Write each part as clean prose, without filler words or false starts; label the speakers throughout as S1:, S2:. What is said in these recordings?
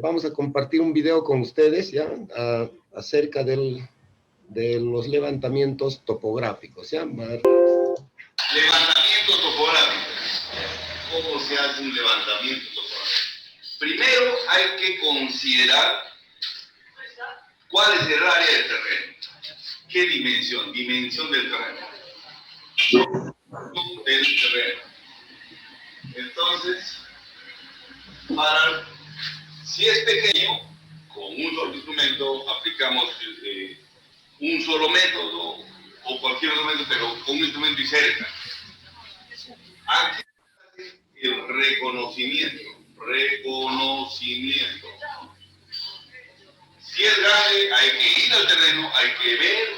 S1: Vamos a compartir un video con ustedes, ¿ya? Acerca de los levantamientos topográficos, ¿ya?
S2: Levantamiento topográfico. ¿Cómo se hace un levantamiento topográfico? Primero hay que considerar cuál es el área del terreno. ¿Qué dimensión? Dimensión del terreno. Del terreno. Entonces, si es pequeño, con un solo instrumento aplicamos un solo método o cualquier otro método, pero con un instrumento y cerca. Aquí el reconocimiento. Si es grande, hay que ir al terreno, hay que ver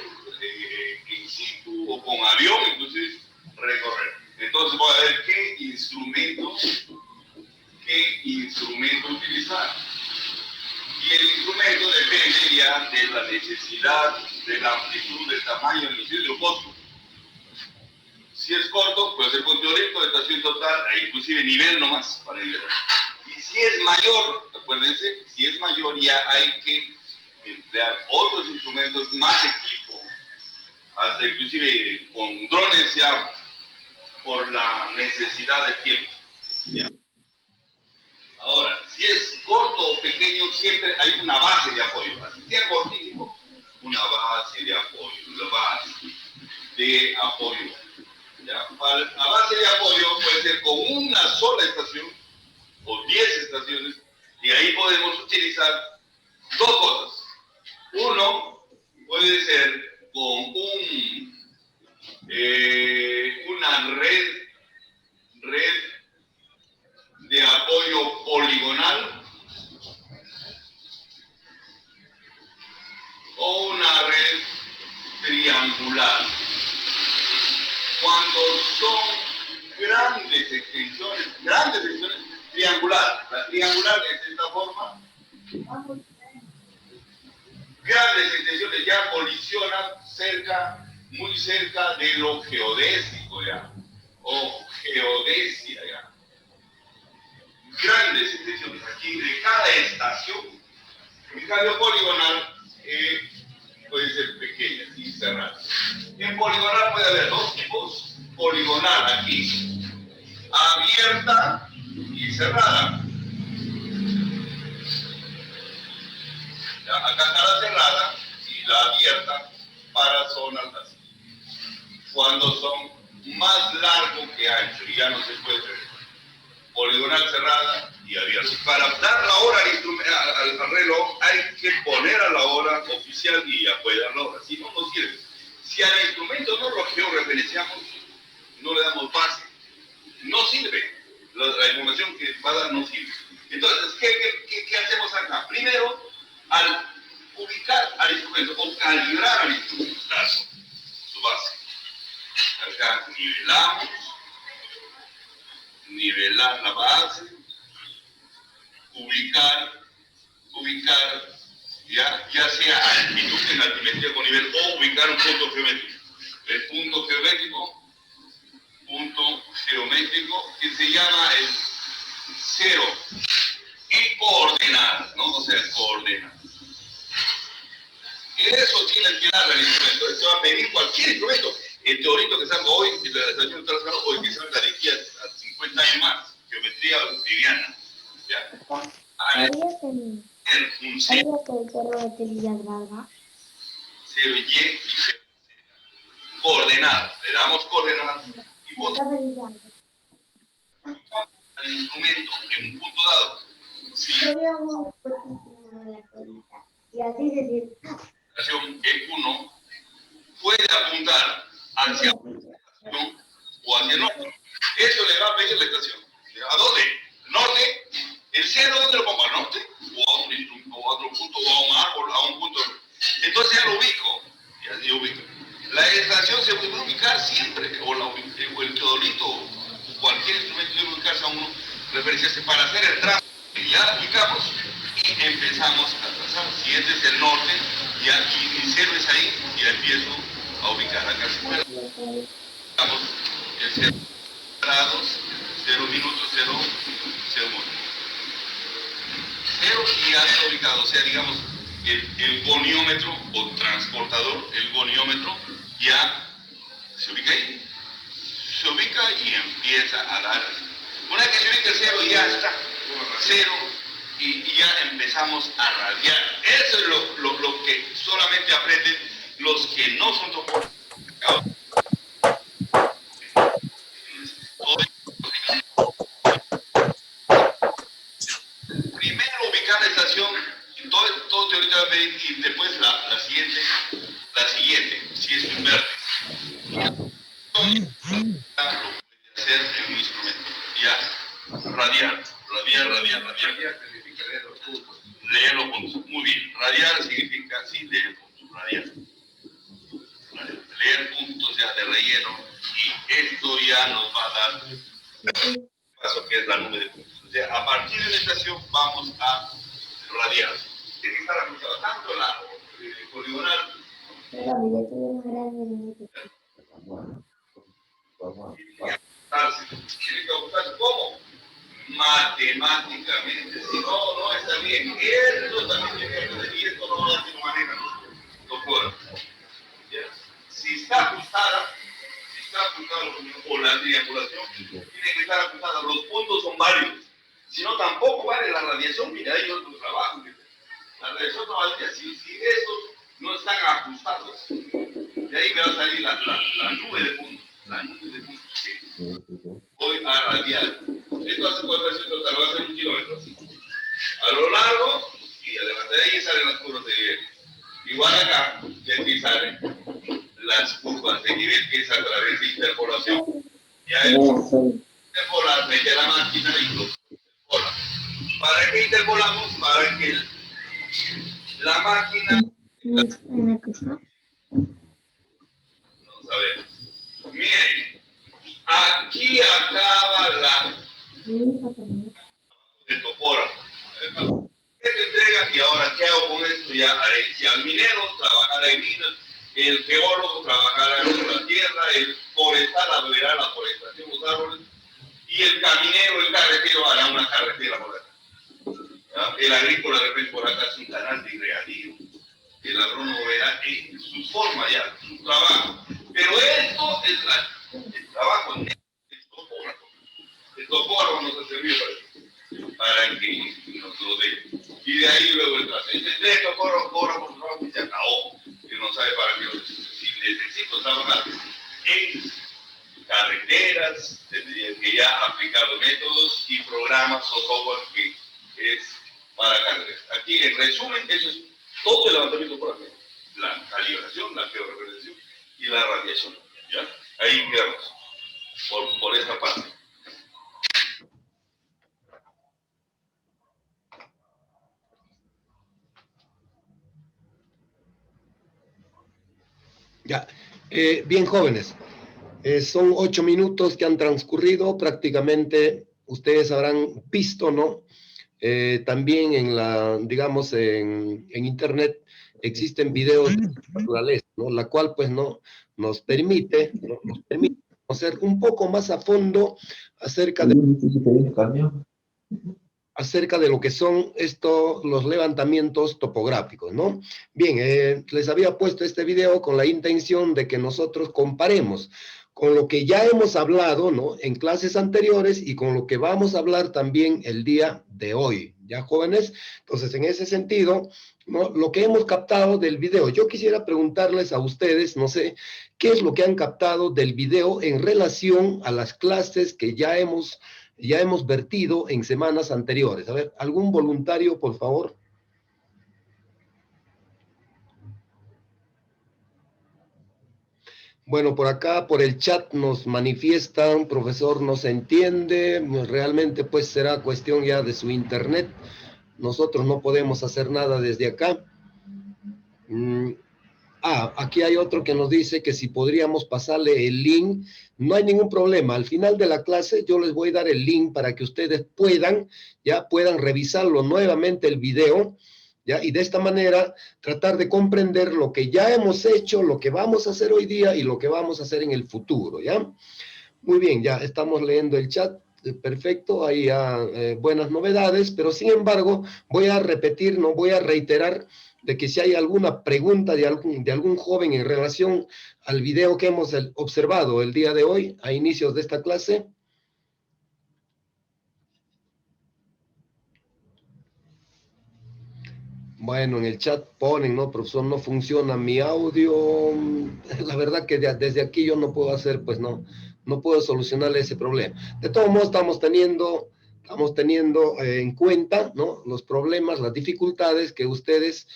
S2: in situ o con avión, entonces recorrer. Entonces voy a ver qué instrumento utilizar. Y el instrumento depende ya de la necesidad, de la amplitud, del tamaño, del cilindro costo. Si es corto, puede ser con teórico, estación total, e inclusive nivel nomás para nivelar. Y si es mayor, acuérdense, si es mayor ya hay que emplear otros instrumentos, más equipo, hasta inclusive con drones ya por la necesidad del tiempo. ¿Ya? Ahora, si es corto o pequeño, siempre hay una base de apoyo. Así sea cortito, una base de apoyo, la base de apoyo. ¿Ya? La base de apoyo puede ser con una sola estación o 10 estaciones, y ahí podemos utilizar dos cosas. Uno puede ser con una red de apoyo poligonal o una red triangular. Cuando son grandes extensiones, triangular. La triangular es de esta forma. Grandes extensiones ya colisionan muy cerca de lo geodésico ya, o geodesia ya. Grandes extensiones aquí de cada estación. En cambio poligonal puede ser pequeña y cerrada. En poligonal puede haber dos tipos. Poligonal aquí, abierta y cerrada. Ya, acá está la cerrada y la abierta para zonas así. Cuando son más largos que ancho y ya no se puede ver. Poligonal cerrada y abierta. Para dar la hora al reloj hay que poner a la hora oficial y ya puede dar la hora. Si no, no sirve. Si al instrumento no lo georreferenciamos, no le damos base, no sirve. La información que va a dar no sirve. Entonces, ¿qué hacemos acá? Primero, al ubicar al instrumento o calibrar al instrumento, su base. Acá nivelar la base, ubicar ya sea altitud en altimetría con nivel o ubicar un punto geométrico. El punto geométrico que se llama el cero y coordenadas, ¿no? O sea, coordenadas. Eso tiene que darle al instrumento. Esto va a pedir cualquier instrumento. El teorito que salga hoy, que la estación que salga hoy, que salga de aquí a 50 años más, geometría euclidiana. ¿Ya? Un cero y 0. Coordenadas. Le damos coordenadas y votamos al instrumento en un punto dado. Si
S3: y así se siente.
S2: E1 puede apuntar hacia uno o hacia el otro. Eso le va a pedir la estación. ¿A dónde? Norte. ¿El cielo dónde lo pongo? ¿Al norte? ¿O a otro punto? ¿O a un árbol? ¿A un punto? Entonces ya lo ubico. Ya ubico. La estación se puede ubicar siempre. O el teodolito, o cualquier instrumento debe ubicarse a uno. Referenciarse para hacer el trazo. Ya ubicamos y empezamos a trazar. Si este es el norte, ya mi cero es ahí y ya empiezo a ubicar acá. Estamos en 0 grados, 0 minutos, 0 minutos. cero y ya está ubicado. O sea, digamos, el goniómetro o transportador, el goniómetro, ya se ubica ahí. Se ubica y empieza a dar. Una vez que se ubica el cero, ya está. Cero. Y ya empezamos a radiar. Eso es lo que solamente aprenden los que no son topólogos. Primero ubicar la estación, todo te ahorita va a pedir, y después la siguiente, si es un verde. Lo puede hacer en un instrumento. Ya, radiar. Leer los puntos. Muy bien. Radiar significa, sí, leer puntos. Radiar. Leer puntos ya de relleno. Y esto ya nos va a dar el paso que es la nube de puntos. O sea, a partir de la estación vamos a radiar. Tiene que estar ajustado tanto la poligonal. Tiene que ajustarse ¿cómo? Matemáticamente. Si no, no está bien. Esto también tiene que aprender y esto no lo manejan los pueblos. Si está ajustada, o la triangulación, tiene que estar ajustada. Los puntos son varios. Si no, tampoco vale la radiación. Mira, hay otro trabajo. La radiación no vale. Si estos no están ajustados, de ahí me va a salir la nube de puntos. La nube de puntos. Voy a radiar. Esto hace 400, lo va a hacer 1 kilómetro. A lo largo, y además de ahí salen las curvas de nivel. Igual acá, y aquí salen las curvas de nivel que es a través de interpolación. Ya el interpolar, mete la máquina y lo interpola. ¿Para qué interpolamos? Para que la máquina... Vamos a ver. Miren, aquí acaba la... el topógrafo. ¿Qué te entrega? Y ahora, ¿qué hago con esto? Ya haré. Si al minero trabajará en minas, el geólogo trabajará en la tierra, el forestal verá la forestación, los árboles, y el caminero, el carretero hará una carretera por acá. El agrícola de repente por acá es un canal de regadío. El agrónomo verá en su forma ya, su trabajo. Pero esto es el trabajo en el topógrafo. El topógrafo nos ha servido para que nos lo dé. Y de ahí luego el trasero. El topógrafo y se acabó. Que no sabe para qué. Si necesito trabajar en carreteras, tendría que ya aplicar los métodos y programas o software que es para carreteras. Aquí, en resumen, eso es todo el levantamiento por aquí. La calibración, la georreferenciación y la radiación. ¿Ya? Ahí quedamos. Por esa parte.
S1: Ya, bien jóvenes, son 8 minutos que han transcurrido, prácticamente ustedes habrán visto, ¿no? También en digamos, en internet existen videos de naturaleza, ¿no? La cual pues no nos permite conocer un poco más a fondo acerca de lo que son los levantamientos topográficos, ¿no? Bien, les había puesto este video con la intención de que nosotros comparemos con lo que ya hemos hablado, ¿no? En clases anteriores y con lo que vamos a hablar también el día de hoy, ¿ya, jóvenes? Entonces, en ese sentido, ¿no? Lo que hemos captado del video, yo quisiera preguntarles a ustedes, no sé, ¿qué es lo que han captado del video en relación a las clases que ya hemos vertido en semanas anteriores? A ver, ¿algún voluntario, por favor? Bueno, por acá, por el chat nos manifiestan, profesor, no se entiende, realmente pues será cuestión ya de su internet. Nosotros no podemos hacer nada desde acá. Aquí hay otro que nos dice que si podríamos pasarle el link. No hay ningún problema. Al final de la clase yo les voy a dar el link para que ustedes puedan revisarlo nuevamente el video, ¿ya? Y de esta manera tratar de comprender lo que ya hemos hecho, lo que vamos a hacer hoy día y lo que vamos a hacer en el futuro, ¿ya? Muy bien, ya estamos leyendo el chat. perfecto, hay ya buenas novedades, pero sin embargo voy a repetir, no voy a reiterar de que si hay alguna pregunta de algún joven en relación al video que hemos observado el día de hoy, a inicios de esta clase. Bueno, en el chat ponen, ¿no, profesor? No funciona mi audio. La verdad que desde aquí yo no puedo hacer, pues no puedo solucionarle ese problema. De todos modos, estamos teniendo en cuenta, ¿no?, los problemas, las dificultades que ustedes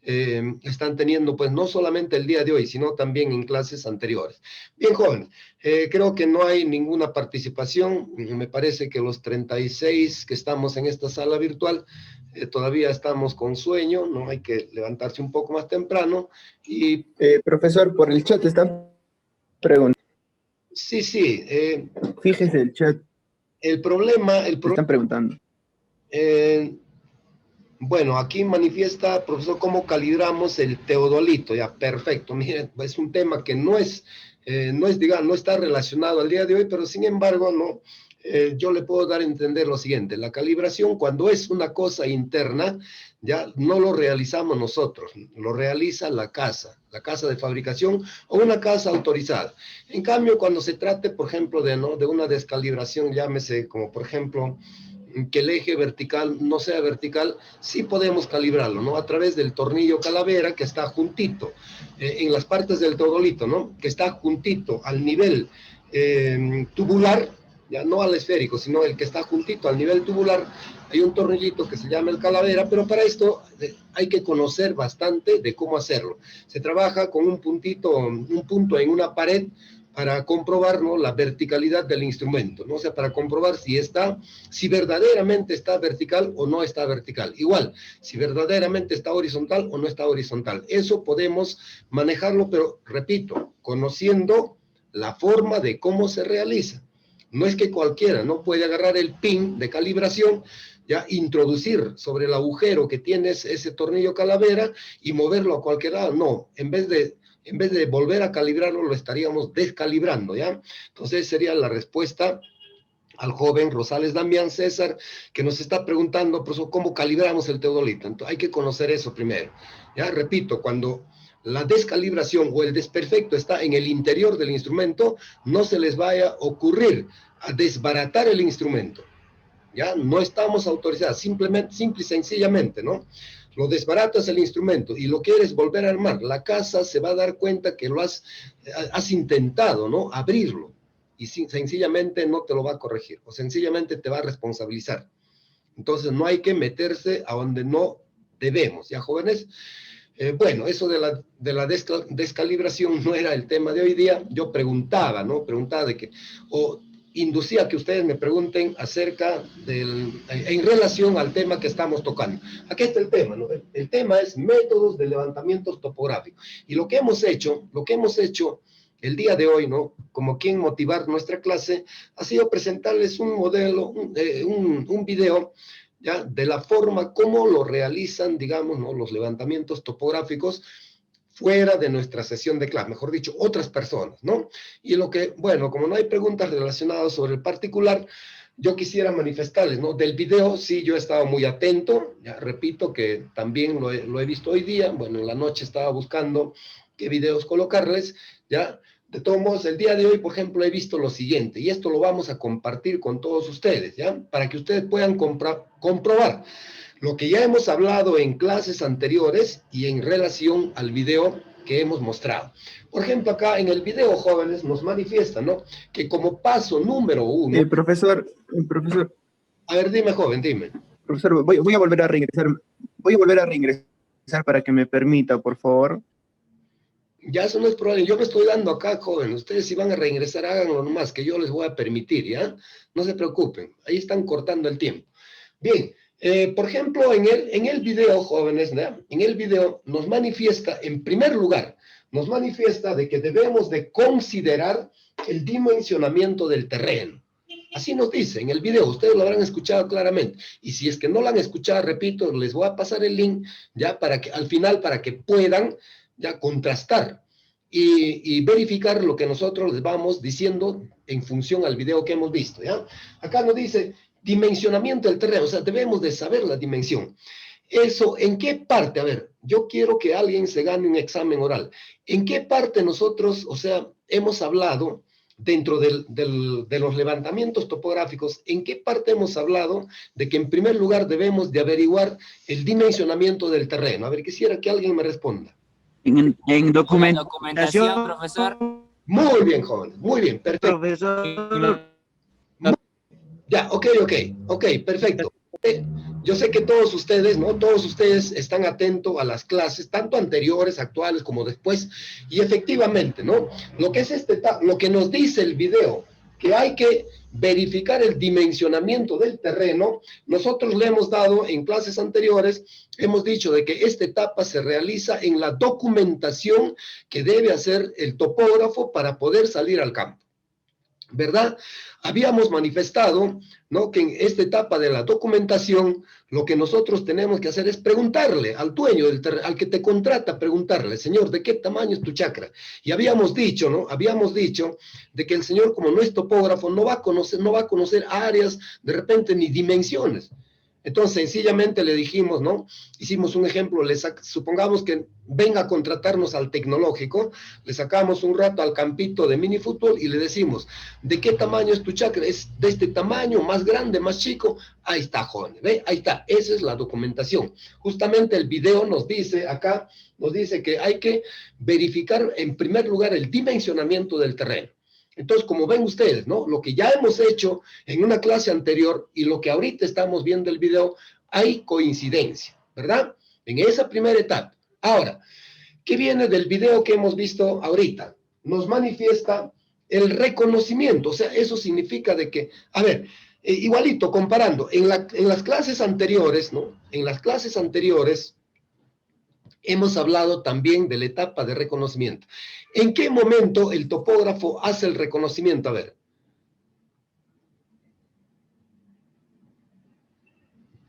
S1: están teniendo, pues no solamente el día de hoy, sino también en clases anteriores. Bien, jóvenes, creo que no hay ninguna participación. Me parece que los 36 que estamos en esta sala virtual todavía estamos con sueño, ¿no? Hay que levantarse un poco más temprano y...
S4: Profesor, por el chat están preguntando.
S1: Sí, sí.
S4: Fíjese el chat.
S1: El problema...
S4: Están preguntando.
S1: Bueno, aquí manifiesta, profesor, cómo calibramos el teodolito. Ya, perfecto. Miren, es un tema que no está relacionado al día de hoy, pero sin embargo, yo le puedo dar a entender lo siguiente. La calibración, cuando es una cosa interna, ya no lo realizamos nosotros, lo realiza la casa de fabricación o una casa autorizada. En cambio, cuando se trate, por ejemplo, de una descalibración, llámese como, por ejemplo, que el eje vertical no sea vertical, sí podemos calibrarlo, ¿no? A través del tornillo calavera que está juntito en las partes del teodolito, ¿no? Que está juntito al nivel tubular, ya no al esférico, sino el que está juntito al nivel tubular. Hay un tornillito que se llama el calavera, pero para esto hay que conocer bastante de cómo hacerlo. Se trabaja con un punto en una pared para comprobar, ¿no?, la verticalidad del instrumento, ¿no? O sea, para comprobar si verdaderamente está vertical o no está vertical. Igual, si verdaderamente está horizontal o no está horizontal. Eso podemos manejarlo, pero repito, conociendo la forma de cómo se realiza. No es que cualquiera no puede agarrar el pin de calibración, ya introducir sobre el agujero que tienes ese tornillo calavera y moverlo a cualquier lado. No, en vez de volver a calibrarlo, lo estaríamos descalibrando, ¿ya? Entonces sería la respuesta al joven Rosales Damián César, que nos está preguntando, profesor, ¿cómo calibramos el teodolito? Entonces hay que conocer eso primero, ¿ya? Repito, cuando la descalibración o el desperfecto está en el interior del instrumento, no se les vaya a ocurrir a desbaratar el instrumento, ¿ya? No estamos autorizados, simple y sencillamente, ¿no? Lo desbaratas el instrumento y lo quieres volver a armar, la casa se va a dar cuenta que has intentado, ¿no?, abrirlo, y sencillamente no te lo va a corregir, o sencillamente te va a responsabilizar. Entonces no hay que meterse a donde no debemos, ¿ya, jóvenes? Bueno, eso de la descalibración no era el tema de hoy día. Yo preguntaba, ¿no? Preguntaba inducía que ustedes me pregunten acerca en relación al tema que estamos tocando. Aquí está el tema, ¿no? El tema es métodos de levantamientos topográficos. Y lo que hemos hecho el día de hoy, ¿no?, como quien motivar nuestra clase, ha sido presentarles un modelo, un video, ¿ya?, de la forma como lo realizan, digamos, ¿no?, los levantamientos topográficos fuera de nuestra sesión de clase, mejor dicho, otras personas, ¿no? Y bueno, como no hay preguntas relacionadas sobre el particular, yo quisiera manifestarles, ¿no? Del video, sí, yo he estado muy atento, ya repito que también lo he visto hoy día, bueno, en la noche estaba buscando qué videos colocarles, ya. De todos modos, el día de hoy, por ejemplo, he visto lo siguiente, y esto lo vamos a compartir con todos ustedes, ¿ya? Para que ustedes puedan comprobar lo que ya hemos hablado en clases anteriores y en relación al video que hemos mostrado. Por ejemplo, acá en el video, jóvenes, nos manifiesta, ¿no?, que como paso número 1...
S4: Profesor.
S1: A ver, dime, joven, dime.
S4: Profesor, voy a volver a reingresar. Voy a volver a reingresar para que me permita, por favor.
S1: Ya eso no es problema, yo me estoy dando acá, joven. Ustedes si van a reingresar, háganlo nomás, que yo les voy a permitir, ¿ya? No se preocupen, ahí están cortando el tiempo. Bien, por ejemplo, en el video, jóvenes, ¿no?, en el video nos manifiesta, en primer lugar, nos manifiesta de que debemos de considerar el dimensionamiento del terreno. Así nos dice en el video, ustedes lo habrán escuchado claramente. Y si es que no lo han escuchado, repito, les voy a pasar el link, ya, para que al final, para que puedan ya contrastar y verificar lo que nosotros les vamos diciendo en función al video que hemos visto, ¿ya? Acá nos dice dimensionamiento del terreno, o sea, debemos de saber la dimensión. Eso, ¿en qué parte? A ver, yo quiero que alguien se gane un examen oral. ¿En qué parte nosotros, o sea, hemos hablado dentro de los levantamientos topográficos, en qué parte hemos hablado de que en primer lugar debemos de averiguar el dimensionamiento del terreno? A ver, quisiera que alguien me responda.
S5: En
S6: documentación, profesor.
S1: Muy bien, jóvenes, muy bien, perfecto.
S5: Profesor.
S1: Ya, ok, perfecto. Yo sé que todos ustedes, ¿no? Todos ustedes están atentos a las clases, tanto anteriores, actuales, como después, y efectivamente, ¿no? Lo que es lo que nos dice el video, que hay que verificar el dimensionamiento del terreno, nosotros le hemos dado en clases anteriores, hemos dicho de que esta etapa se realiza en la documentación que debe hacer el topógrafo para poder salir al campo, ¿verdad? Habíamos manifestado, ¿no?, que en esta etapa de la documentación, lo que nosotros tenemos que hacer es preguntarle al dueño del terreno, al que te contrata, preguntarle, señor, ¿de qué tamaño es tu chacra? Y habíamos dicho, ¿no? Habíamos dicho de que el señor, como no es topógrafo, no va a conocer áreas, de repente, ni dimensiones. Entonces, sencillamente le dijimos, ¿no? Hicimos un ejemplo, supongamos que venga a contratarnos al tecnológico, le sacamos un rato al campito de minifútbol y le decimos, ¿de qué tamaño es tu chacra? ¿Es de este tamaño, más grande, más chico? Ahí está, joven, ¿ve? Ahí está, esa es la documentación. Justamente el video nos dice acá, nos dice que hay que verificar en primer lugar el dimensionamiento del terreno. Entonces, como ven ustedes, ¿no? Lo que ya hemos hecho en una clase anterior y lo que ahorita estamos viendo el video, hay coincidencia, ¿verdad? En esa primera etapa. Ahora, ¿qué viene del video que hemos visto ahorita? Nos manifiesta el reconocimiento, o sea, eso significa de que, a ver, igualito, comparando, en las clases anteriores, ¿no? En las clases anteriores hemos hablado también de la etapa de reconocimiento. ¿En qué momento el topógrafo hace el reconocimiento? A ver.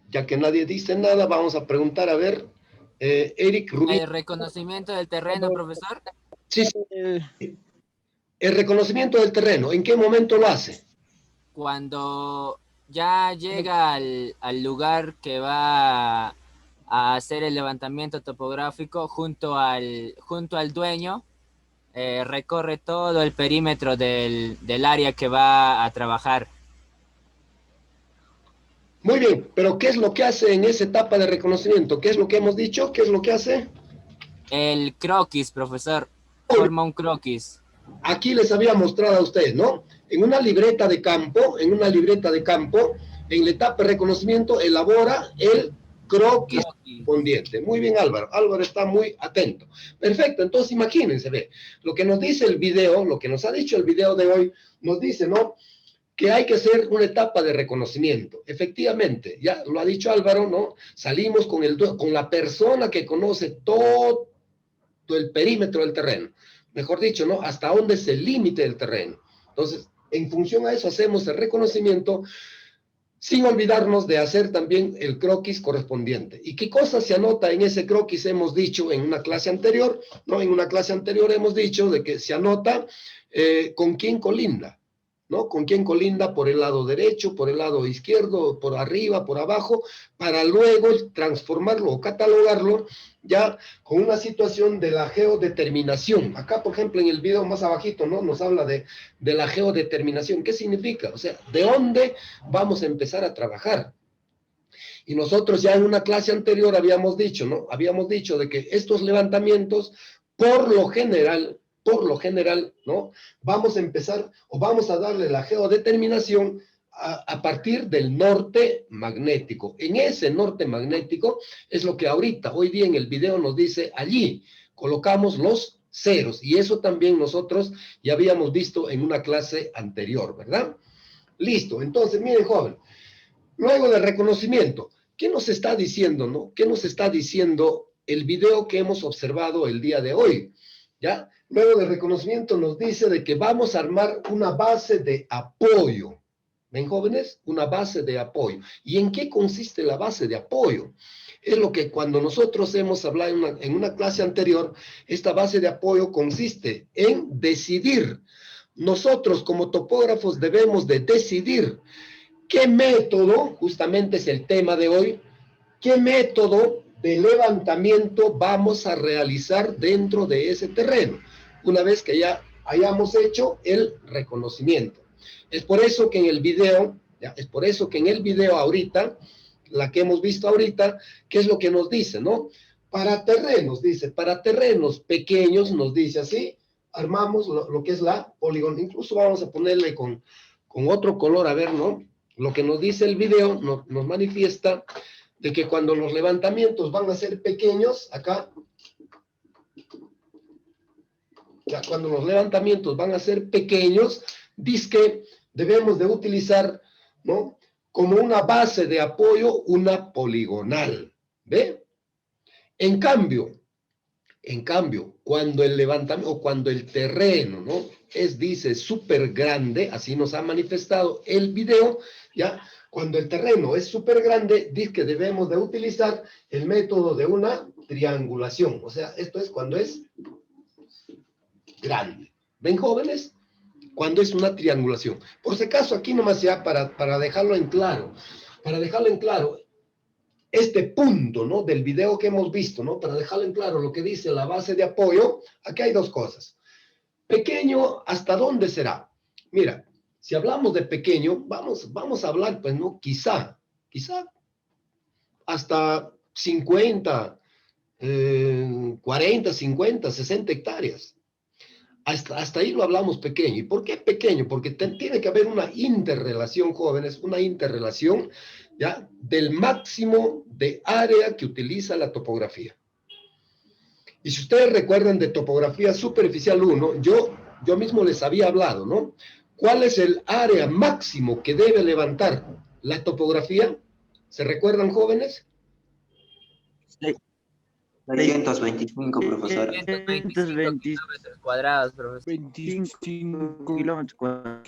S1: Ya que nadie dice nada, vamos a preguntar, a ver, Eric Rubí.
S6: ¿El reconocimiento del terreno, profesor?
S1: Sí, sí. El reconocimiento del terreno, ¿en qué momento lo hace?
S6: Cuando ya llega al lugar que va a hacer el levantamiento topográfico junto al dueño, recorre todo el perímetro del área que va a trabajar.
S1: Muy bien, pero ¿qué es lo que hace en esa etapa de reconocimiento? ¿Qué es lo que hemos dicho? ¿Qué es lo que hace?
S6: El croquis, profesor, forma un croquis.
S1: Aquí les había mostrado a ustedes, ¿no? En una libreta de campo, en la etapa de reconocimiento, elabora el croquis correspondiente. Muy bien, Álvaro. Álvaro está muy atento. Perfecto, entonces imagínense, ve, lo que nos dice el video, lo que nos ha dicho el video de hoy, nos dice, ¿no?, que hay que hacer una etapa de reconocimiento. Efectivamente, ya lo ha dicho Álvaro, ¿no? Salimos con la persona que conoce todo el perímetro del terreno. Mejor dicho, ¿no? Hasta dónde es el límite del terreno. Entonces, en función a eso hacemos el reconocimiento, sin olvidarnos de hacer también el croquis correspondiente. ¿Y qué cosa se anota en ese croquis? Hemos dicho en una clase anterior, ¿no? En una clase anterior hemos dicho de que se anota con quién colinda, ¿no? Con quién colinda por el lado derecho, por el lado izquierdo, por arriba, por abajo, para luego transformarlo o catalogarlo ya con una situación de la geodeterminación. Acá, por ejemplo, en el video más abajito, ¿no?, nos habla de la geodeterminación. ¿Qué significa? O sea, ¿de dónde vamos a empezar a trabajar? Y nosotros ya en una clase anterior habíamos dicho, ¿no? Habíamos dicho de que estos levantamientos, por lo general, ¿no?, vamos a empezar o vamos a darle la geodeterminación a partir del norte magnético. En ese norte magnético es lo que ahorita, hoy día en el video nos dice, allí colocamos los ceros, y eso también nosotros ya habíamos visto en una clase anterior, ¿verdad? Listo, entonces miren, joven, luego del reconocimiento, ¿qué nos está diciendo, no? ¿Qué nos está diciendo el video que hemos observado el día de hoy? ¿Ya? Luego del reconocimiento nos dice de que vamos a armar una base de apoyo. ¿Ven, jóvenes? Una base de apoyo. ¿Y en qué consiste la base de apoyo? Es lo que cuando nosotros hemos hablado en una clase anterior, esta base de apoyo consiste en decidir. Nosotros como topógrafos debemos de decidir qué método, justamente es el tema de hoy, qué método de levantamiento vamos a realizar dentro de ese terreno, una vez que ya hayamos hecho el reconocimiento. Es por eso que en el video, ahorita, la que hemos visto ahorita, ¿qué es lo que nos dice, no? Para terrenos, dice, para terrenos pequeños, nos dice así, armamos lo que es la polígono. Incluso vamos a ponerle con otro color, a ver, ¿no? Lo que nos dice el video nos manifiesta de que cuando los levantamientos van a ser pequeños, acá, ya cuando los levantamientos van a ser pequeños, dice que debemos de utilizar, ¿no? Como una base de apoyo, una poligonal, ¿ve? En cambio, cuando el levantamiento, o cuando el terreno, ¿no? Dice, súper grande, así nos ha manifestado el video, ¿ya? Cuando el terreno es súper grande, dice que debemos de utilizar el método de una triangulación. O sea, esto es cuando es grande. ¿Ven, jóvenes? Cuando es una triangulación. Por si acaso, aquí nomás ya para dejarlo en claro, este punto, ¿no? Del video que hemos visto, ¿no? Para dejarlo en claro lo que dice la base de apoyo, aquí hay dos cosas. Pequeño, ¿hasta dónde será? Mira, si hablamos de pequeño, vamos a hablar, pues, ¿no? Quizá, hasta 50, 40, 50, 60 hectáreas. Hasta ahí lo hablamos pequeño. ¿Y por qué pequeño? Porque tiene que haber una interrelación, jóvenes, una interrelación, ¿ya? Del máximo de área que utiliza la topografía. Y si ustedes recuerdan de topografía superficial 1, yo mismo les había hablado, ¿no? ¿Cuál es el área máximo que debe levantar la topografía? ¿Se recuerdan, jóvenes?
S7: 625, profesor.
S6: 125 kilómetros cuadrados, profesor.
S5: 25 kilómetros cuadrados.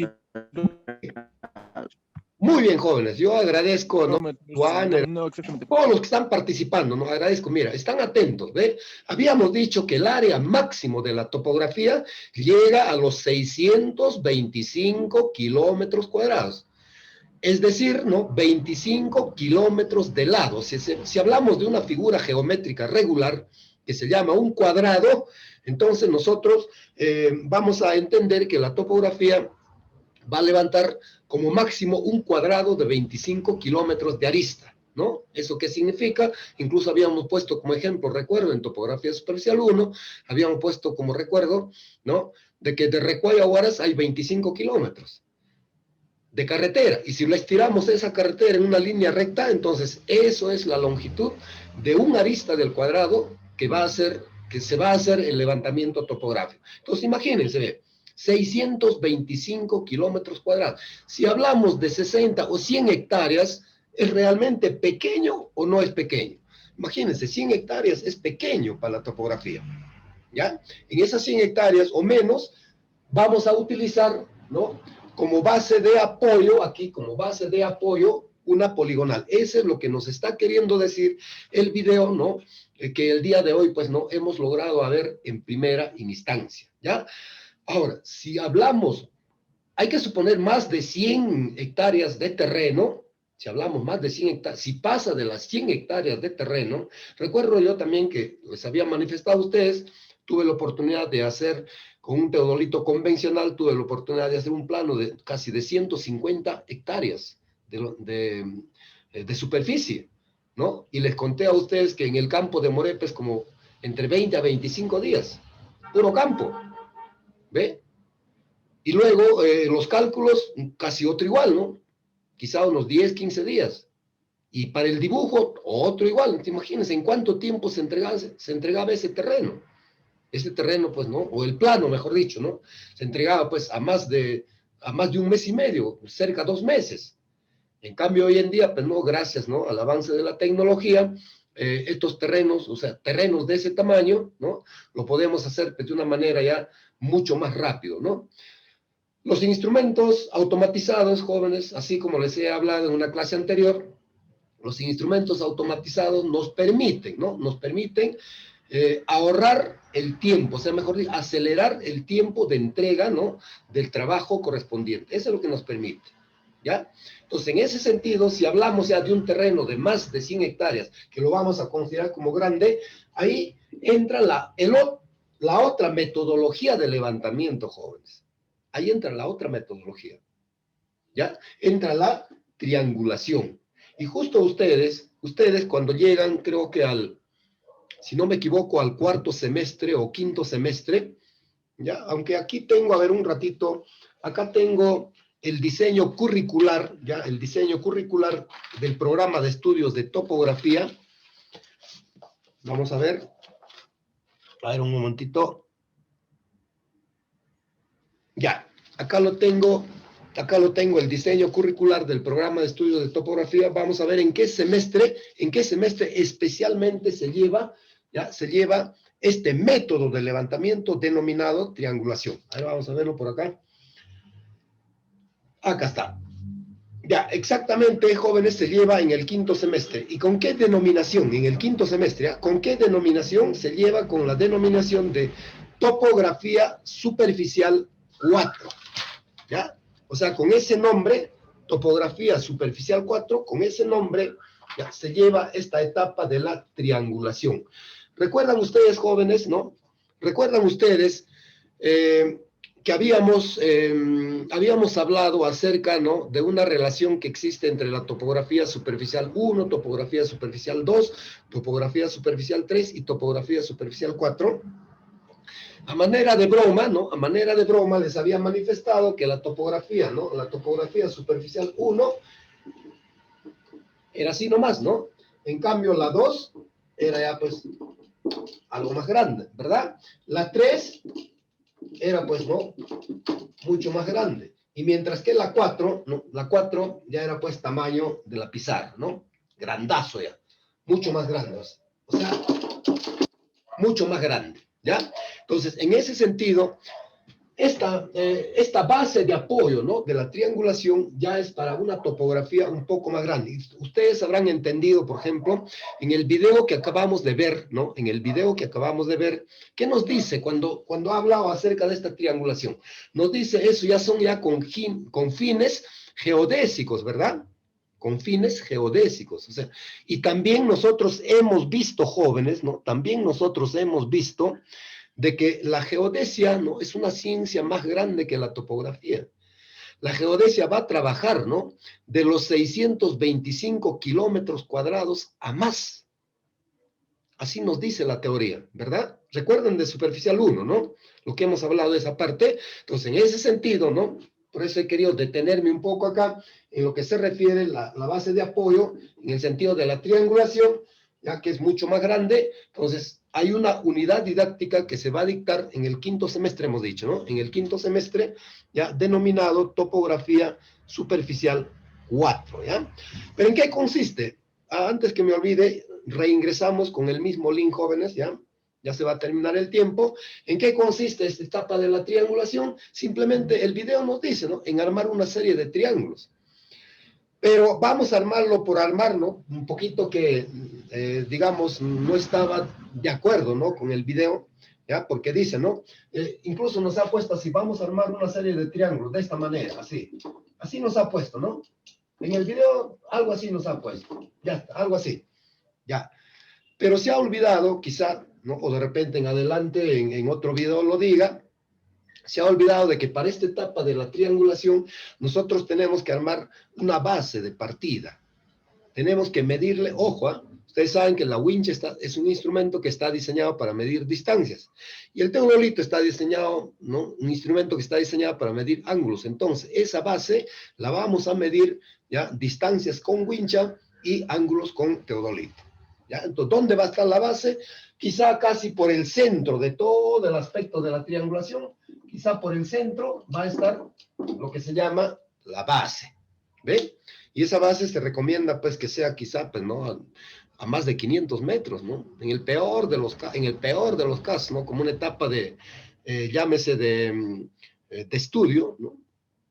S1: Muy bien, jóvenes. Yo agradezco, ¿no? Juan,
S8: exactamente.
S1: todos los que están participando, nos agradezco. Mira, están atentos, ¿ve? Habíamos dicho que el área máximo de la topografía llega a los 625 kilómetros cuadrados. Es decir, ¿no? 25 kilómetros de lado. Si hablamos de una figura geométrica regular, que se llama un cuadrado, entonces nosotros vamos a entender que la topografía va a levantar como máximo un cuadrado de 25 kilómetros de arista, ¿no? ¿Eso qué significa? Incluso habíamos puesto como ejemplo, recuerdo, en topografía superficial 1, habíamos puesto como recuerdo, ¿no? De que de Recuay a Huaraz hay 25 kilómetros de carretera, y si la estiramos esa carretera en una línea recta, entonces eso es la longitud de una arista del cuadrado que se va a hacer el levantamiento topográfico. Entonces imagínense, ve, 625 kilómetros cuadrados. Si hablamos de 60 o 100 hectáreas, ¿es realmente pequeño o no es pequeño? Imagínense, 100 hectáreas es pequeño para la topografía, ¿ya? En esas 100 hectáreas o menos, vamos a utilizar, ¿no? Como base de apoyo, aquí como base de apoyo, una poligonal. Eso es lo que nos está queriendo decir el video, ¿no? Que el día de hoy, pues, no hemos logrado ver en primera instancia, ¿ya? Ahora, si hablamos, hay que suponer más de 100 hectáreas de terreno, si hablamos más de 100 hectáreas, si pasa de las 100 hectáreas de terreno, recuerdo yo también que les había manifestado a ustedes, tuve la oportunidad de hacer, con un teodolito convencional, tuve la oportunidad de hacer un plano de casi de 150 hectáreas de superficie, ¿no? Y les conté a ustedes que en el campo de Morepe es como entre 20 a 25 días, puro campo, ¿ve? Y luego los cálculos, casi otro igual, ¿no? Quizá unos 10, 15 días. Y para el dibujo, otro igual. Imagínense en cuánto tiempo se entregaba ese terreno. Ese terreno, pues, ¿no? O el plano, mejor dicho, ¿no? Se entregaba, pues, a más de un mes y medio, cerca de 2 meses. En cambio, hoy en día, pues, no, gracias, ¿no? Al avance de la tecnología, estos terrenos, o sea, terrenos de ese tamaño, ¿no? Lo podemos hacer, pues, de una manera ya mucho más rápido, ¿no? Los instrumentos automatizados, jóvenes, así como les he hablado en una clase anterior, Los instrumentos automatizados nos permiten, ¿no? Nos permiten ahorrar el tiempo, o sea, mejor dicho, acelerar el tiempo de entrega, ¿no? Del trabajo correspondiente. Eso es lo que nos permite, ¿ya? Entonces, en ese sentido, si hablamos ya de un terreno de más de 100 hectáreas, que lo vamos a considerar como grande, ahí entra la otra metodología de levantamiento, jóvenes. Ahí entra la otra metodología, ¿ya? Entra la triangulación. Y justo ustedes cuando llegan, creo que si no me equivoco, al cuarto semestre o quinto semestre, ¿ya? Aunque aquí tengo, a ver un ratito, acá tengo el diseño curricular, ¿ya? El diseño curricular del programa de estudios de topografía. Vamos a ver un momentito. Ya, acá lo tengo el diseño curricular del programa de estudios de topografía. Vamos a ver en qué semestre especialmente se lleva este método de levantamiento denominado triangulación. Ahora vamos a verlo por acá. Acá está. Ya, exactamente, jóvenes, se lleva en el quinto semestre. ¿Y con qué denominación? En el quinto semestre, ¿ah? ¿Con qué denominación? Se lleva con la denominación de topografía superficial 4. ¿Ya? O sea, con ese nombre, topografía superficial 4, con ese nombre ya se lleva esta etapa de la triangulación. ¿Recuerdan ustedes, jóvenes, no? ¿Recuerdan ustedes que habíamos hablado acerca, ¿no?, de una relación que existe entre la topografía superficial 1, topografía superficial 2, topografía superficial 3 y topografía superficial 4? A manera de broma, ¿no? A manera de broma les había manifestado que la topografía, ¿no? La topografía superficial 1 era así nomás, ¿no? En cambio, la 2 era ya, pues, algo más grande, ¿verdad? La 3 era, pues, ¿no?, mucho más grande. Y mientras que la 4, ¿no?, la 4 ya era, pues, tamaño de la pizarra, ¿no? Grandazo ya. Mucho más grande. O sea, mucho más grande, ¿ya? Entonces, en ese sentido, esta base de apoyo, ¿no?, de la triangulación ya es para una topografía un poco más grande. Ustedes habrán entendido, por ejemplo, en el video que acabamos de ver, ¿no? En el video que acabamos de ver, ¿qué nos dice cuando ha hablado acerca de esta triangulación? Nos dice eso ya son con fines geodésicos, ¿verdad? Con fines geodésicos. O sea, y también nosotros hemos visto, jóvenes, ¿no? También nosotros hemos visto de que la geodesia, ¿no?, es una ciencia más grande que la topografía. La geodesia va a trabajar, ¿no?, de los 625 kilómetros cuadrados a más. Así nos dice la teoría, ¿verdad? Recuerden de superficial 1, ¿no? Lo que hemos hablado de esa parte. Entonces, en ese sentido, ¿no?, por eso he querido detenerme un poco acá en lo que se refiere la base de apoyo, en el sentido de la triangulación, ya que es mucho más grande. Entonces, hay una unidad didáctica que se va a dictar en el quinto semestre, hemos dicho, ¿no? En el quinto semestre, ya denominado topografía superficial 4, ¿ya? ¿Pero en qué consiste? Antes que me olvide, reingresamos con el mismo link, jóvenes, ¿ya? Ya se va a terminar el tiempo. ¿En qué consiste esta etapa de la triangulación? Simplemente el video nos dice, ¿no?, en armar una serie de triángulos. Pero vamos a armarlo por armarlo, un poquito que, digamos, no estaba de acuerdo, ¿no?, con el video, ¿ya? Porque dice, ¿no? Incluso nos ha puesto así, vamos a armar una serie de triángulos, de esta manera, así. Así nos ha puesto, ¿no? En el video, algo así nos ha puesto. Ya está, algo así. Ya. Pero se ha olvidado, quizá, ¿no?, o de repente en adelante, en otro video lo diga, se ha olvidado de que para esta etapa de la triangulación nosotros tenemos que armar una base de partida. Tenemos que medirle, ojo, ¿eh? Ustedes saben que la winch es un instrumento que está diseñado para medir distancias. Y el teodolito está diseñado, ¿no?, un instrumento que está diseñado para medir ángulos. Entonces, esa base la vamos a medir, ¿ya?, distancias con wincha y ángulos con teodolito. ¿Ya? Entonces, ¿dónde va a estar la base? Quizá casi por el centro de todo el aspecto de la triangulación. Quizá por el centro va a estar lo que se llama la base. ¿Ve? Y esa base se recomienda, pues, que sea quizá, pues, ¿no?, a más de 500 metros, ¿no? En el peor de los casos, ¿no? Como una etapa de, llámese de estudio, ¿no?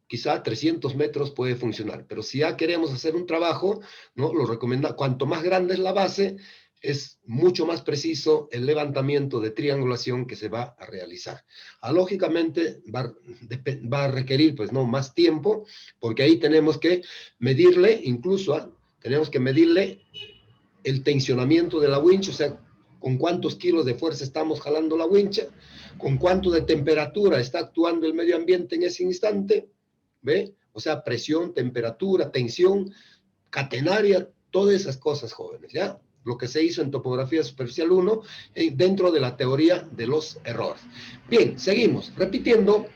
S1: quizá 300 metros puede funcionar, pero si ya queremos hacer un trabajo, ¿no? Lo recomienda, cuanto más grande es la base, es mucho más preciso el levantamiento de triangulación que se va a realizar. Lógicamente va a requerir, pues, ¿no? Más tiempo, porque ahí tenemos que medirle, incluso, tenemos que medirle el tensionamiento de la wincha, o sea, con cuántos kilos de fuerza estamos jalando la wincha, con cuánto de temperatura está actuando el medio ambiente en ese instante, ¿ve? O sea, presión, temperatura, tensión, catenaria, todas esas cosas, jóvenes, ¿ya? Lo que se hizo en topografía superficial 1, dentro de la teoría de los errores. Bien, seguimos, repitiendo,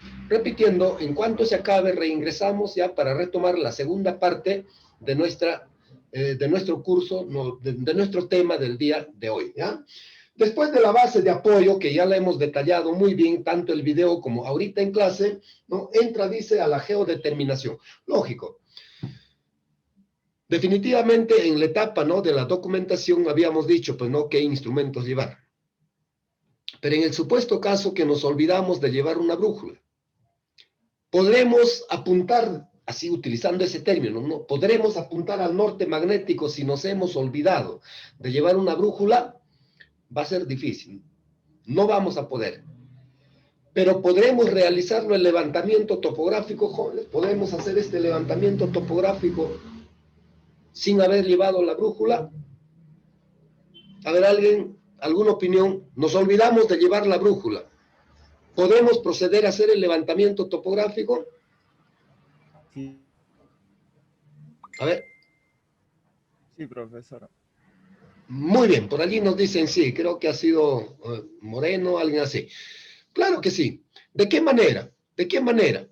S1: en cuanto se acabe, reingresamos ya para retomar la segunda parte de nuestro curso, de nuestro tema del día de hoy, ¿ya? Después de la base de apoyo, que ya la hemos detallado muy bien, tanto el video como ahorita en clase, ¿no? Entra, dice, a la geodeterminación. Lógico. Definitivamente en la etapa, ¿no? De la documentación habíamos dicho, pues, ¿no? Qué instrumentos llevar. Pero en el supuesto caso que nos olvidamos de llevar una brújula, podremos apuntar, así utilizando ese término, ¿no? Podremos apuntar al norte magnético si nos hemos olvidado de llevar una brújula. Va a ser difícil, no vamos a poder, pero podremos realizarlo el levantamiento topográfico, jóvenes, podemos hacer este levantamiento topográfico sin haber llevado la brújula. A ver, alguien, alguna opinión. Nos olvidamos de llevar la brújula, ¿podemos proceder a hacer el levantamiento topográfico?
S5: Sí,
S1: A ver.
S5: sí, profesor.
S1: Muy bien, por allí nos dicen sí, creo que ha sido Moreno, alguien así. Claro que sí. ¿De qué manera? ¿De qué manera?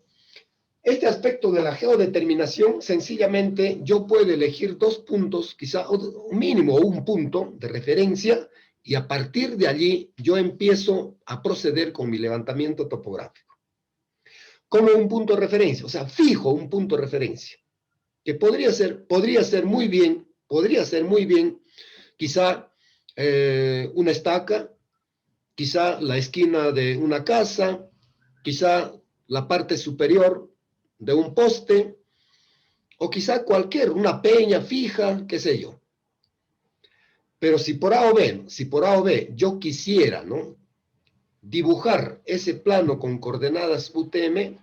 S1: Este aspecto de la geodeterminación, sencillamente yo puedo elegir 2 puntos, quizá un mínimo un punto de referencia, y a partir de allí yo empiezo a proceder con mi levantamiento topográfico. Como un punto de referencia, o sea, fijo un punto de referencia, que podría ser muy bien, quizá una estaca, quizá la esquina de una casa, quizá la parte superior de un poste, o quizá una peña fija, qué sé yo. Pero si por A o B yo quisiera, ¿no?, dibujar ese plano con coordenadas UTM,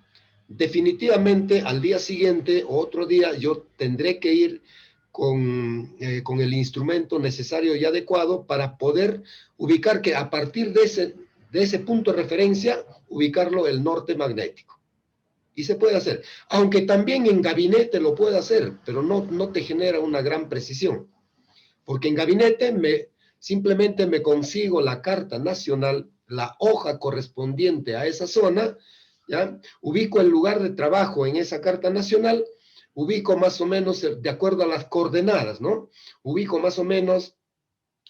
S1: definitivamente al día siguiente o otro día yo tendré que ir con el instrumento necesario y adecuado para poder ubicar que a partir de ese punto de referencia, ubicarlo el norte magnético. Y se puede hacer, aunque también en gabinete lo puede hacer, pero no te genera una gran precisión. Porque en gabinete simplemente me consigo la carta nacional, la hoja correspondiente a esa zona, ¿ya? Ubico el lugar de trabajo en esa carta nacional, ubico más o menos, de acuerdo a las coordenadas, ¿no? Ubico más o menos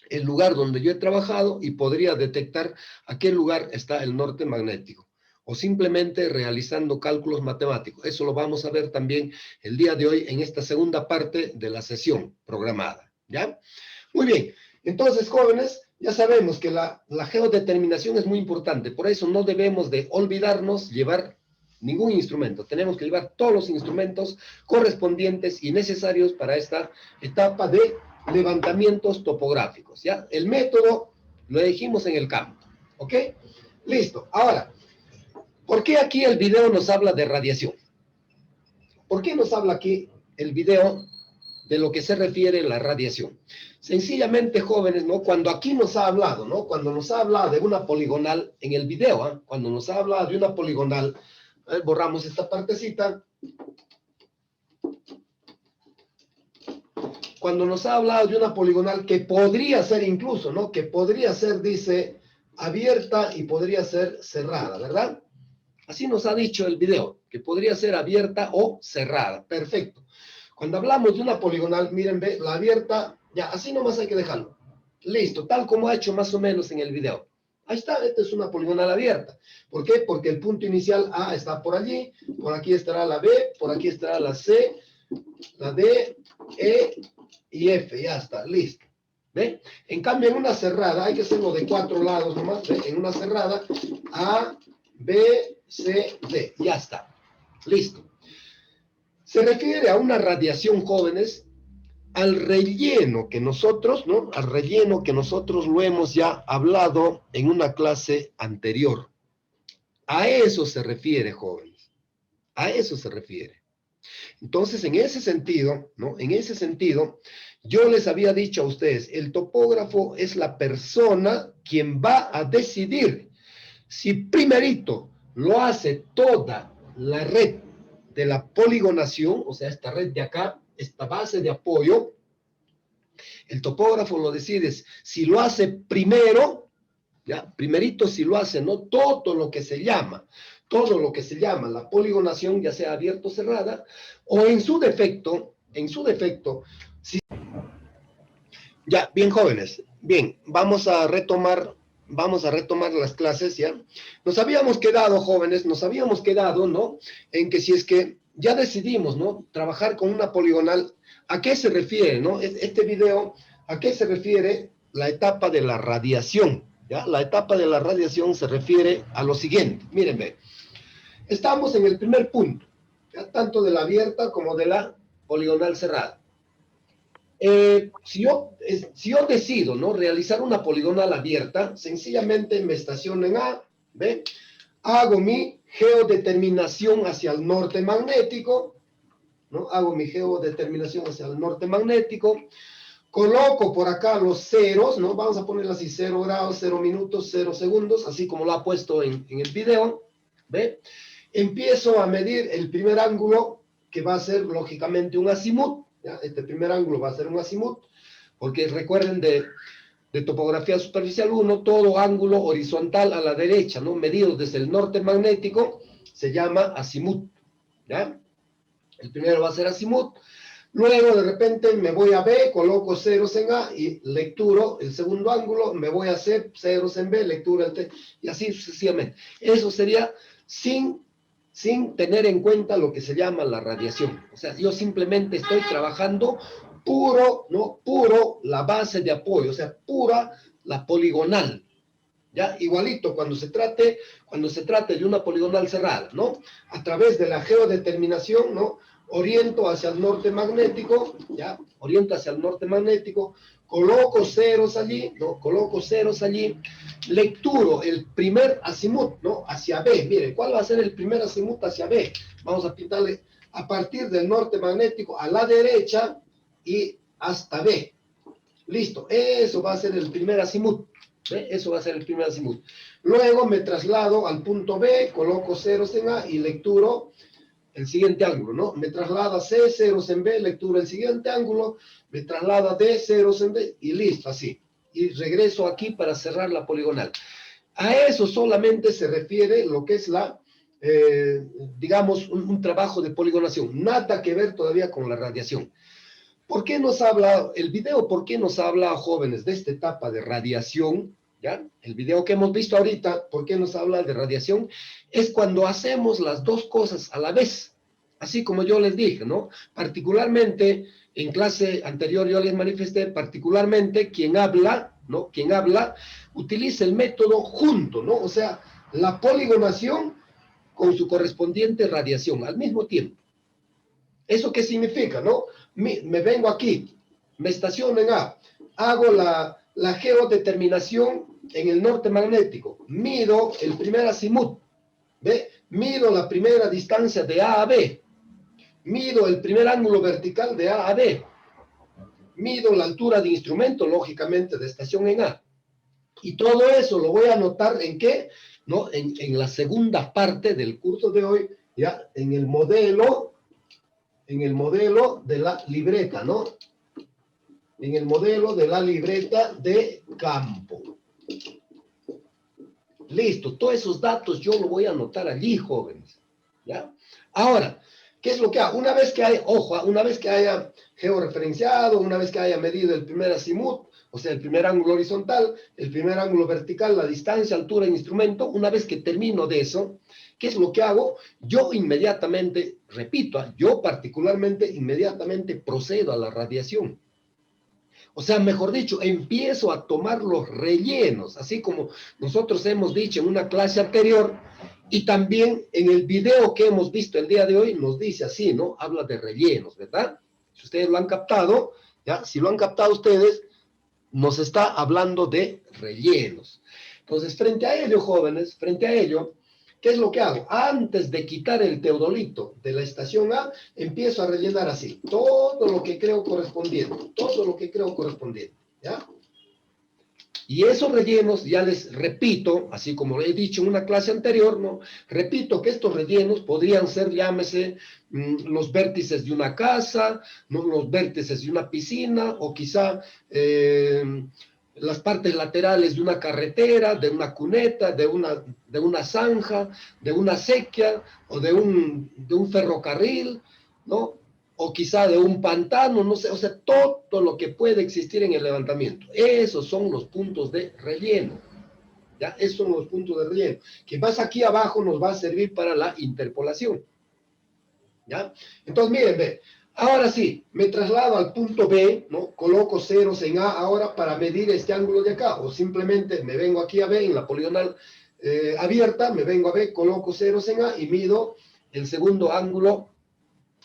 S1: el lugar donde yo he trabajado y podría detectar a qué lugar está el norte magnético. O simplemente realizando cálculos matemáticos. Eso lo vamos a ver también el día de hoy en esta segunda parte de la sesión programada, ¿ya? Muy bien. Entonces, jóvenes, ya sabemos que la geodeterminación es muy importante. Por eso no debemos de olvidarnos llevar ningún instrumento. Tenemos que llevar todos los instrumentos correspondientes y necesarios para esta etapa de levantamientos topográficos, ¿ya? El método lo dijimos en el campo, ¿ok? Listo. Ahora, ¿por qué aquí el video nos habla de radiación? ¿Por qué nos habla aquí el video de lo que se refiere a la radiación? Sencillamente, jóvenes, ¿no? Cuando aquí nos ha hablado, ¿no? Cuando nos ha hablado de una poligonal, en el video, ¿eh? Cuando nos ha hablado de una poligonal, borramos esta partecita. Cuando nos ha hablado de una poligonal que podría ser incluso, ¿no? Que podría ser, dice, abierta y podría ser cerrada, ¿verdad? Así nos ha dicho el video, que podría ser abierta o cerrada. Perfecto. Cuando hablamos de una poligonal, miren, ve, la abierta, ya, así nomás hay que dejarlo. Listo, tal como ha hecho más o menos en el video. Ahí está, esta es una poligonal abierta. ¿Por qué? Porque el punto inicial A está por allí, por aquí estará la B, por aquí estará la C, la D, E y F, ya está, listo. ¿Ve? En cambio, en una cerrada, hay que hacerlo de 4 lados nomás, ¿ve? En una cerrada, A, B, C, D, ya está, listo. Se refiere a una radiación, jóvenes, al relleno que nosotros, ¿no? Al relleno que nosotros lo hemos ya hablado en una clase anterior. A eso se refiere, jóvenes. A eso se refiere. Entonces, en ese sentido, ¿no? En ese sentido, yo les había dicho a ustedes, el topógrafo es la persona quien va a decidir si primerito lo hace toda la red de la poligonación, o sea, esta red de acá, esta base de apoyo. El topógrafo lo decide si lo hace primero, ya, primerito si lo hace, no todo lo que se llama la poligonación, ya sea abierta o cerrada, o en su defecto, si... Ya, bien, jóvenes, bien, vamos a retomar las clases, ¿ya? Nos habíamos quedado, jóvenes, ¿no? En que si es que ya decidimos, ¿no? Trabajar con una poligonal, ¿a qué se refiere, no? Este video, ¿a qué se refiere la etapa de la radiación? ¿Ya? La etapa de la radiación se refiere a lo siguiente. Miren, ve. Estamos en el primer punto, ¿ya? Tanto de la abierta como de la poligonal cerrada. Si yo decido, ¿no? Realizar una poligonal abierta, sencillamente me estaciono en A, ¿ve? Hago mi geodeterminación hacia el norte magnético, ¿no? Hago mi geodeterminación hacia el norte magnético, coloco por acá los ceros, ¿no? Vamos a ponerlo así, 0 grados, 0 minutos, 0 segundos, así como lo ha puesto en el video, ¿ve? Empiezo a medir el primer ángulo, que va a ser, lógicamente, un azimut, ¿ya? Este primer ángulo va a ser un azimut, porque recuerden de topografía superficial 1, todo ángulo horizontal a la derecha, ¿no? Medido desde el norte magnético, se llama azimut, ¿ya? El primero va a ser azimut. Luego, de repente, me voy a B, coloco ceros en A y lecturo el segundo ángulo, me voy a C, ceros en B, lecturo el T, y así sucesivamente. Eso sería sin tener en cuenta lo que se llama la radiación. O sea, yo simplemente estoy trabajando puro, ¿no? Puro la base de apoyo, o sea, pura la poligonal. ¿Ya? Igualito cuando se trate de una poligonal cerrada, ¿no? A través de la geodeterminación, ¿no? Oriento hacia el norte magnético, ¿ya? Oriento hacia el norte magnético, coloco ceros allí, ¿no? Coloco ceros allí, lecturo el primer azimut, ¿no? Hacia B. Miren, ¿cuál va a ser el primer azimut hacia B? Vamos a pintarle a partir del norte magnético a la derecha y hasta B. Listo, eso va a ser el primer azimut. ¿Ve? Eso va a ser el primer azimut. Luego me traslado al punto B, coloco ceros en A y lecturo el siguiente ángulo, ¿no? Me traslado a C, ceros en B, lecturo el siguiente ángulo, me traslado a D, ceros en D, y listo, así. Y regreso aquí para cerrar la poligonal. A eso solamente se refiere lo que es la, digamos, un trabajo de poligonación. Nada que ver todavía con la radiación. ¿Por qué nos habla el video? ¿Por qué nos habla, jóvenes, de esta etapa de radiación? ¿Ya? El video que hemos visto ahorita, ¿por qué nos habla de radiación? Es cuando hacemos las dos cosas a la vez. Así como yo les dije, ¿no? Particularmente, en clase anterior yo les manifesté, particularmente quien habla, ¿no? Quien habla, utiliza el método junto, ¿no? O sea, la poligonación con su correspondiente radiación al mismo tiempo. ¿Eso qué significa, no? Me vengo aquí, me estaciono en A, hago la geodeterminación en el norte magnético, mido el primer azimut, ¿ve? Mido la primera distancia de A a B, mido el primer ángulo vertical de A a B, mido la altura de instrumento, lógicamente, de estación en A. Y todo eso lo voy a anotar ¿en qué? ¿No? En la segunda parte del curso de hoy, ya, en el modelo de la libreta, ¿no? En el modelo de la libreta de campo. Listo, todos esos datos yo lo voy a anotar allí, jóvenes, ¿ya? Ahora, ¿qué es lo que hago? Una vez que haya, ojo, una vez que haya georreferenciado, una vez que haya medido el primer azimut, o sea, el primer ángulo horizontal, el primer ángulo vertical, la distancia, altura en instrumento, una vez que termino de eso, ¿qué es lo que hago? Yo inmediatamente, repito, yo particularmente inmediatamente procedo a la radiación. O sea, mejor dicho, empiezo a tomar los rellenos, así como nosotros hemos dicho en una clase anterior, Y también en el video que hemos visto el día de hoy nos dice así, ¿no? Habla de rellenos, ¿verdad? Si ustedes lo han captado, ¿ya? Si lo han captado ustedes, nos está hablando de rellenos. Entonces, frente a ello, jóvenes, frente a ello, ¿qué es lo que hago? Antes de quitar el teodolito de la estación A, empiezo a rellenar así, todo lo que creo correspondiente, ¿ya? Y esos rellenos, ya les repito, así como he dicho en una clase anterior, ¿no? Repito que estos rellenos podrían ser, llámese, los vértices de una casa, ¿no? Los vértices de una piscina, o quizá las partes laterales de una carretera, de una cuneta, de una zanja, de una acequia, o de un ferrocarril, ¿no? O quizá de un pantano, no sé, o sea, todo lo que puede existir en el levantamiento. Esos son los puntos de relleno, ¿ya? Esos son los puntos de relleno, que más aquí abajo nos va a servir para la interpolación, ¿ya? Entonces, miren, ve, ahora sí, me traslado al punto B, ¿no? Coloco ceros en A ahora para medir este ángulo de acá, o simplemente me vengo aquí a B, en la poligonal abierta, me vengo a B, coloco ceros en A y mido el segundo ángulo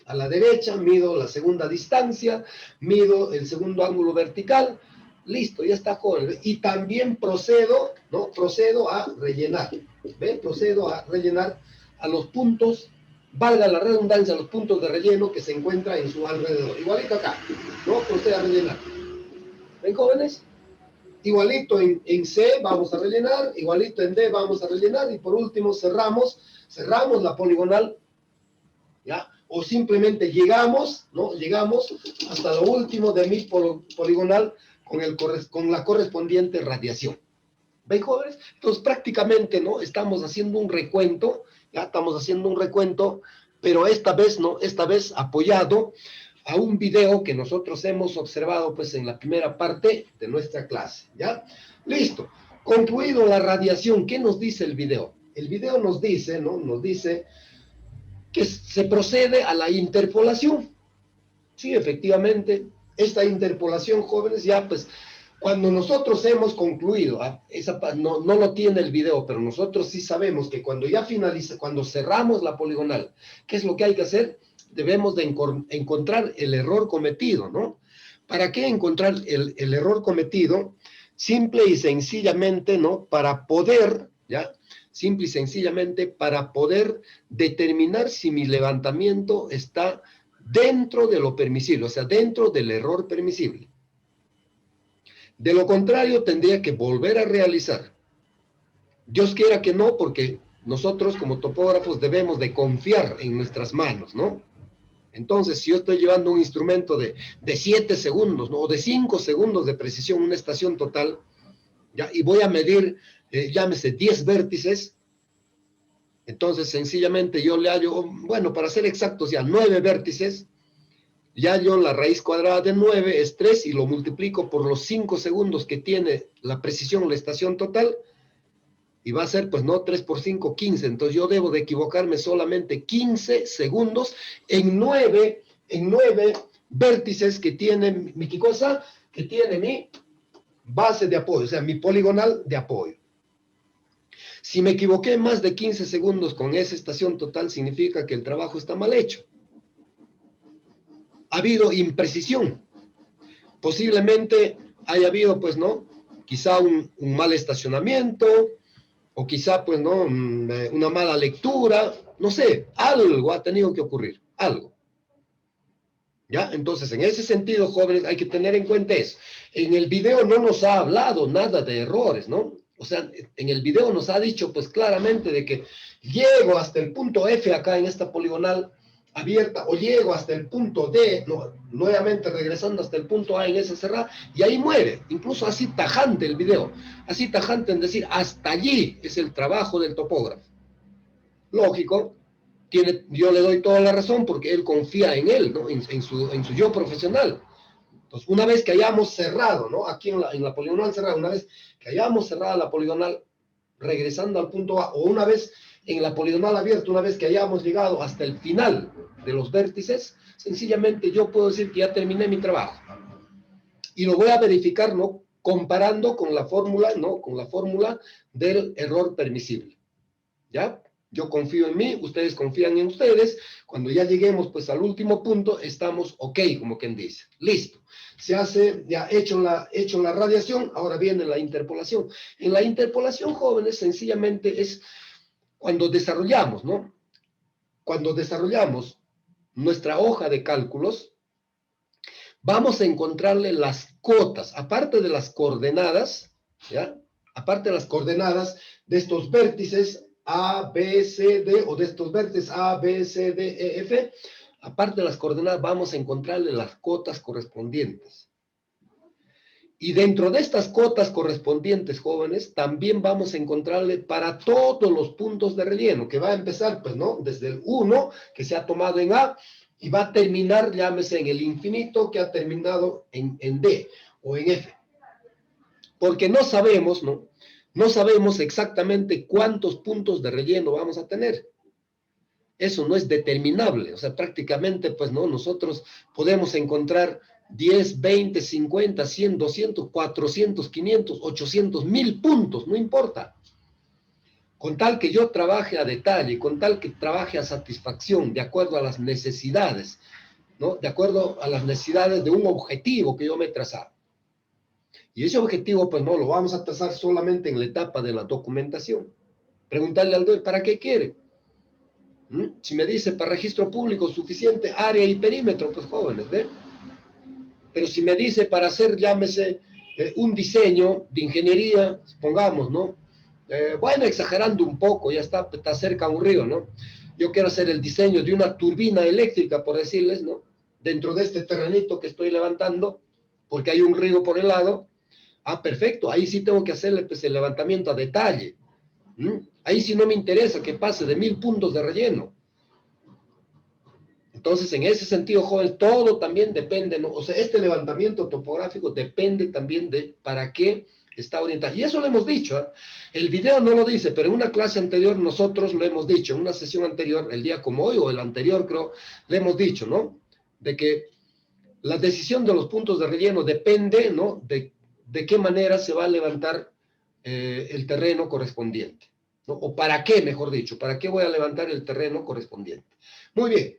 S1: a la derecha, mido la segunda distancia, mido el segundo ángulo vertical, listo, ya está, joven. Y también procedo, ¿no? Procedo a rellenar, ¿ven? Procedo a rellenar a los puntos, valga la redundancia, a los puntos de relleno que se encuentran en su alrededor. Igualito acá, ¿no? Procedo a rellenar. ¿Ven, jóvenes? Igualito en C vamos a rellenar, igualito en D vamos a rellenar, y por último cerramos la poligonal, ¿ya? O simplemente llegamos, ¿no? Llegamos hasta lo último de mi poligonal con la correspondiente radiación. ¿Ven, jóvenes? Entonces, prácticamente, ¿no? Estamos haciendo un recuento, ya estamos haciendo un recuento, pero esta vez, ¿no? Esta vez apoyado a un video que nosotros hemos observado, pues, en la primera parte de nuestra clase, ¿ya? Listo. Concluido la radiación, ¿qué nos dice el video? El video nos dice, ¿no? Nos dice que se procede a la interpolación. Sí, efectivamente, esta interpolación, jóvenes, ya pues, cuando nosotros hemos concluido, no lo tiene el video, pero nosotros sí sabemos que cuando ya finaliza, cuando cerramos la poligonal, ¿qué es lo que hay que hacer? Debemos de encontrar el error cometido, ¿no? ¿Para qué encontrar el error cometido? Simple y sencillamente, ¿no? Para poder, ¿ya? Simple y sencillamente para poder determinar si mi levantamiento está dentro de lo permisible, o sea, dentro del error permisible. De lo contrario, tendría que volver a realizar. Dios quiera que no, porque nosotros como topógrafos debemos de confiar en nuestras manos, ¿no? Entonces, si yo estoy llevando un instrumento de 7 segundos, ¿no? O de 5 segundos de precisión, una estación total, ¿ya? Y voy a medir, llámese 10 vértices, entonces sencillamente yo le hallo, bueno, para ser exactos ya, 9 vértices, ya yo la raíz cuadrada de 9 es 3 y lo multiplico por los 5 segundos que tiene la precisión, la estación total, y va a ser, pues no, 3 por 5, 15. Entonces yo debo de equivocarme solamente 15 segundos en 9 vértices que tiene mi, ¿qué cosa? Que tiene mi base de apoyo, o sea, mi poligonal de apoyo. Si me equivoqué más de 15 segundos con esa estación total, significa que el trabajo está mal hecho. Ha habido imprecisión. Posiblemente haya habido, pues, ¿no? Quizá un mal estacionamiento, o quizá, pues, ¿no? Una mala lectura, no sé, algo ha tenido que ocurrir, algo. ¿Ya? Entonces, en ese sentido, jóvenes, hay que tener en cuenta eso. En el video no nos ha hablado nada de errores, ¿no? O sea, en el video nos ha dicho, pues, claramente de que llego hasta el punto F acá en esta poligonal abierta, o llego hasta el punto D, ¿no? Nuevamente regresando hasta el punto A en esa cerrada, y ahí muere. Incluso así tajante el video. Así tajante en decir, hasta allí es el trabajo del topógrafo. Lógico. Yo le doy toda la razón porque él confía en él, ¿no? En su yo profesional. Entonces, una vez que hayamos cerrado, ¿no? Aquí en la poligonal cerrada, una vez que hayamos cerrado la poligonal, regresando al punto A, o una vez en la poligonal abierta, una vez que hayamos llegado hasta el final de los vértices, sencillamente yo puedo decir que ya terminé mi trabajo. Y lo voy a verificar, ¿no? Comparando con la fórmula, ¿no? Con la fórmula del error permisible. ¿Ya? Yo confío en mí, ustedes confían en ustedes. Cuando ya lleguemos pues al último punto, estamos ok, como quien dice. Listo. Se hace, ya hecho la radiación, ahora viene la interpolación. En la interpolación, jóvenes, sencillamente es cuando desarrollamos, ¿no? Cuando desarrollamos nuestra hoja de cálculos, vamos a encontrarle las cotas, aparte de las coordenadas, ¿ya? Aparte de las coordenadas de estos vértices A, B, C, D, o de estos vértices A, B, C, D, E, F, aparte de las coordenadas vamos a encontrarle las cotas correspondientes. Y dentro de estas cotas correspondientes, jóvenes, también vamos a encontrarle para todos los puntos de relleno, que va a empezar, pues, ¿no? Desde el 1, que se ha tomado en A, y va a terminar, llámese, en el infinito, que ha terminado en D, o en F. Porque no sabemos, ¿no? No sabemos exactamente cuántos puntos de relleno vamos a tener. Eso no es determinable. O sea, prácticamente, pues, ¿no? Nosotros podemos encontrar 10, 20, 50, 100, 200, 400, 500, 800, 1000 puntos, no importa. Con tal que yo trabaje a detalle, con tal que trabaje a satisfacción, de acuerdo a las necesidades, ¿no? De acuerdo a las necesidades de un objetivo que yo me he trazado. Y ese objetivo, pues no lo vamos a trazar solamente en la etapa de la documentación. Preguntarle al DOE, ¿para qué quiere? Si me dice para registro público suficiente área y perímetro, pues jóvenes, ¿ve? Pero si me dice para hacer, llámese, un diseño de ingeniería, pongamos, ¿no? Bueno, exagerando un poco, ya está cerca a un río, ¿no? Yo quiero hacer el diseño de una turbina eléctrica, por decirles, ¿no? Dentro de este terrenito que estoy levantando, porque hay un río por el lado. Ah, perfecto, ahí sí tengo que hacerle pues, el levantamiento a detalle. Ahí sí no me interesa que pase de 1000 puntos de relleno. Entonces, en ese sentido, joven, todo también depende, ¿no? O sea, este levantamiento topográfico depende también de para qué está orientado. Y eso lo hemos dicho, ¿eh? El video no lo dice, pero en una clase anterior nosotros lo hemos dicho, en una sesión anterior, el día como hoy o el anterior creo, le hemos dicho, ¿no? De que la decisión de los puntos de relleno depende, ¿no? De qué manera se va a levantar el terreno correspondiente, ¿no? O para qué, mejor dicho, para qué voy a levantar el terreno correspondiente. Muy bien.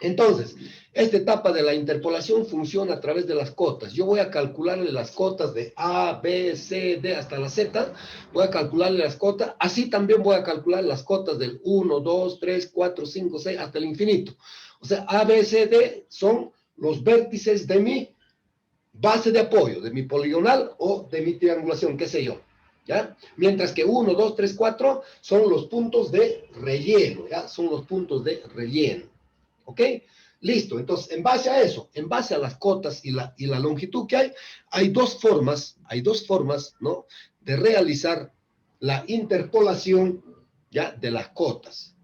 S1: Entonces, esta etapa de la interpolación funciona a través de las cotas. Yo voy a calcularle las cotas de A, B, C, D hasta la Z. Voy a calcularle las cotas. Así también voy a calcular las cotas del 1, 2, 3, 4, 5, 6 hasta el infinito. O sea, A, B, C, D son los vértices de mi base de apoyo, de mi poligonal o de mi triangulación, qué sé yo. ¿Ya? Mientras que 1, 2, 3, 4 son los puntos de relleno. ¿Ya? Son los puntos de relleno. ¿Ok? Listo. Entonces, en base a eso, en base a las cotas y la longitud que hay dos formas, ¿no? De realizar la interpolación, ¿ya? De las cotas.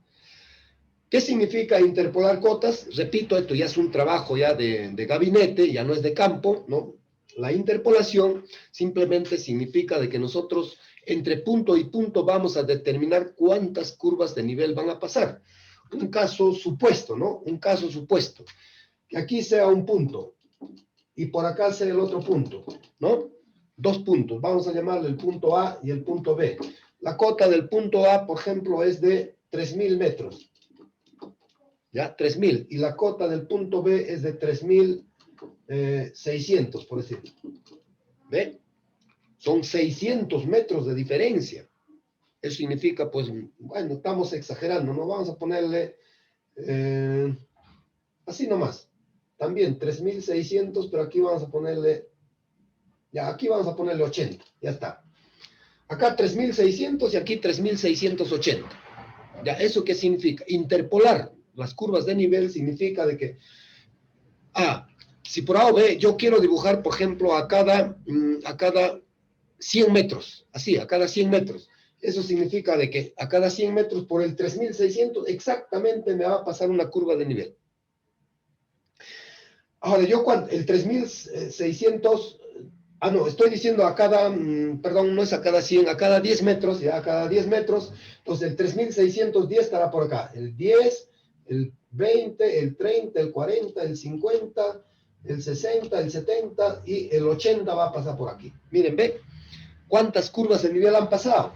S1: ¿Qué significa interpolar cotas? Repito, esto ya es un trabajo ya de gabinete, ya no es de campo, ¿no? La interpolación simplemente significa de que nosotros entre punto y punto vamos a determinar cuántas curvas de nivel van a pasar. Un caso supuesto, ¿no? Un caso supuesto. Que aquí sea un punto y por acá sea el otro punto, ¿no? Dos puntos. Vamos a llamarle el punto A y el punto B. La cota del punto A, por ejemplo, es de 3000 metros. ¿Ya? 3000. Y la cota del punto B es de 3600, por decirlo. ¿Ve? Son 600 metros de diferencia. Eso significa, pues, bueno, estamos exagerando, ¿no? Vamos a ponerle así nomás. También 3600, pero aquí vamos a ponerle, ya, aquí vamos a ponerle 80, ya está. Acá 3600 y aquí 3680. Ya, ¿eso qué significa? Interpolar las curvas de nivel significa de que, si por A o B yo quiero dibujar, por ejemplo, a cada 100 metros, así, a cada 100 metros. Eso significa de que a cada 100 metros por el 3600 exactamente me va a pasar una curva de nivel. Ahora, yo el 3600, no, estoy diciendo a cada, perdón, no es a cada 100, a cada 10 metros, ya a cada 10 metros, entonces el 3610 estará por acá, el 10, el 20, el 30, el 40, el 50, el 60, el 70 y el 80 va a pasar por aquí. Miren, ve, ¿cuántas curvas de nivel han pasado?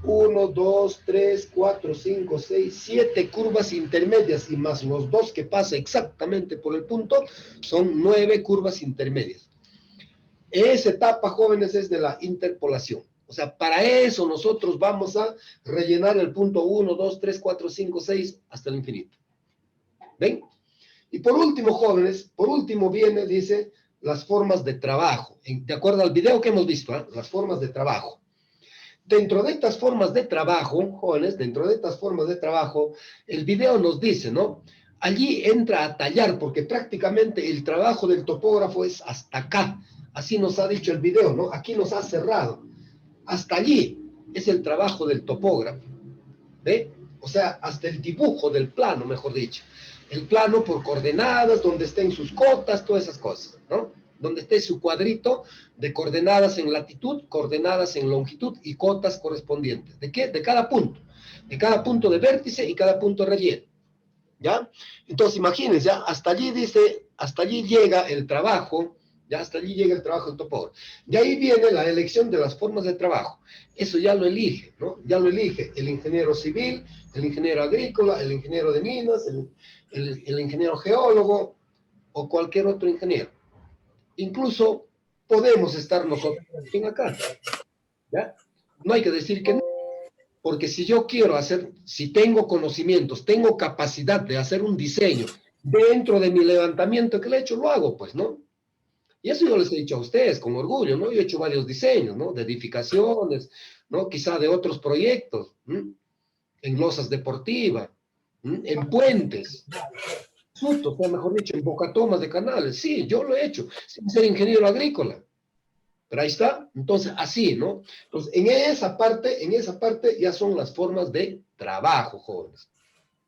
S1: 1, 2, 3, 4, 5, 6, 7 curvas intermedias y más los 2 que pasa exactamente por el punto, son 9 curvas intermedias. Esa etapa, jóvenes, es de la interpolación. O sea, para eso nosotros vamos a rellenar el punto 1, 2, 3, 4, 5, 6 hasta el infinito. ¿Ven? Y por último, jóvenes, por último viene, dice, las formas de trabajo. De acuerdo al video que hemos visto, las formas de trabajo. Dentro de estas formas de trabajo, jóvenes, dentro de estas formas de trabajo, el video nos dice, ¿no? Allí entra a tallar, porque prácticamente el trabajo del topógrafo es hasta acá. Así nos ha dicho el video, ¿no? Aquí nos ha cerrado. Hasta allí es el trabajo del topógrafo. ¿Ve? O sea, hasta el dibujo del plano, mejor dicho. El plano por coordenadas, donde estén sus cotas, todas esas cosas, ¿no? Donde esté su cuadrito de coordenadas en latitud, coordenadas en longitud y cotas correspondientes. ¿De qué? De cada punto. De cada punto de vértice y cada punto de relleno. ¿Ya? Entonces, imagínense, ¿ya? Hasta allí dice, hasta allí llega el trabajo, ya hasta allí llega el trabajo del topógrafo. De ahí viene la elección de las formas de trabajo. Eso ya lo elige, ¿no? Ya lo elige el ingeniero civil, el ingeniero agrícola, el ingeniero de minas, el ingeniero geólogo o cualquier otro ingeniero. Incluso podemos estar nosotros también acá, ¿ya? No hay que decir que no, porque si yo quiero hacer, si tengo conocimientos, tengo capacidad de hacer un diseño dentro de mi levantamiento que le he hecho, lo hago, pues, ¿no? Y eso yo les he dicho a ustedes con orgullo, ¿no? Yo he hecho varios diseños, ¿no? De edificaciones, ¿no? Quizá de otros proyectos, en losas deportivas, en puentes, o sea, mejor dicho, en bocatomas de canales. Sí, yo lo he hecho, sin ser ingeniero agrícola. Pero ahí está. Entonces, así, ¿no? Entonces, en esa parte ya son las formas de trabajo, jóvenes.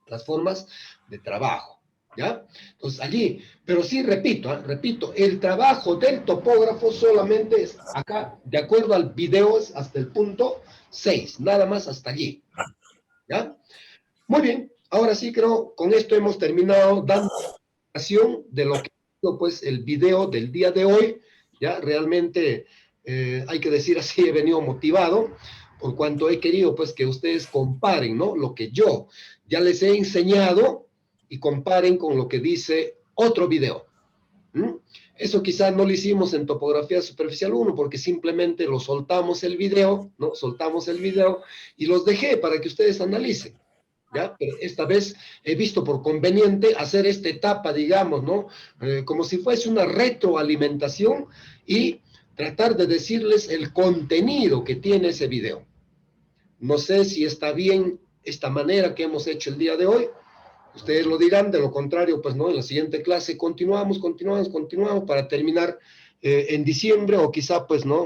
S1: Las formas de trabajo, ¿ya? Entonces, allí, pero sí, repito, el trabajo del topógrafo solamente es acá, de acuerdo al video, es hasta el punto 6, nada más hasta allí, ¿ya? Muy bien, ahora sí creo, con esto hemos terminado dando explicación de lo que ha sido, pues, el video del día de hoy, ¿ya? Realmente, hay que decir así, he venido motivado, por cuanto he querido, pues, que ustedes comparen, ¿no? Lo que yo ya les he enseñado y comparen con lo que dice otro video. Eso quizás no lo hicimos en topografía superficial 1 porque simplemente lo soltamos el video, ¿no? Soltamos el video y los dejé para que ustedes analicen, ¿ya? Pero esta vez he visto por conveniente hacer esta etapa, digamos, ¿no? Como si fuese una retroalimentación y tratar de decirles el contenido que tiene ese video. No sé si está bien esta manera que hemos hecho el día de hoy. Ustedes lo dirán, de lo contrario, pues no, en la siguiente clase continuamos para terminar en diciembre o quizá, pues no,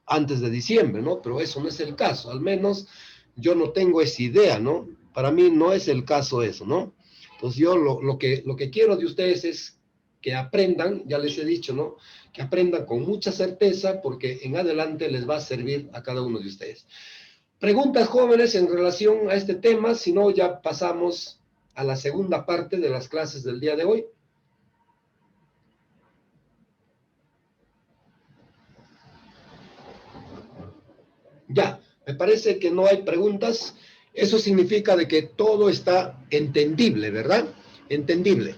S1: antes de diciembre, ¿no? Pero eso no es el caso, al menos yo no tengo esa idea, ¿no? Para mí no es el caso eso, ¿no? Entonces yo lo que quiero de ustedes es que aprendan, ya les he dicho, ¿no? Que aprendan con mucha certeza porque en adelante les va a servir a cada uno de ustedes. Preguntas, jóvenes, en relación a este tema, si no ya pasamos a la segunda parte de las clases del día de hoy. Ya, me parece que no hay preguntas. Eso significa de que todo está entendible, ¿verdad? Entendible.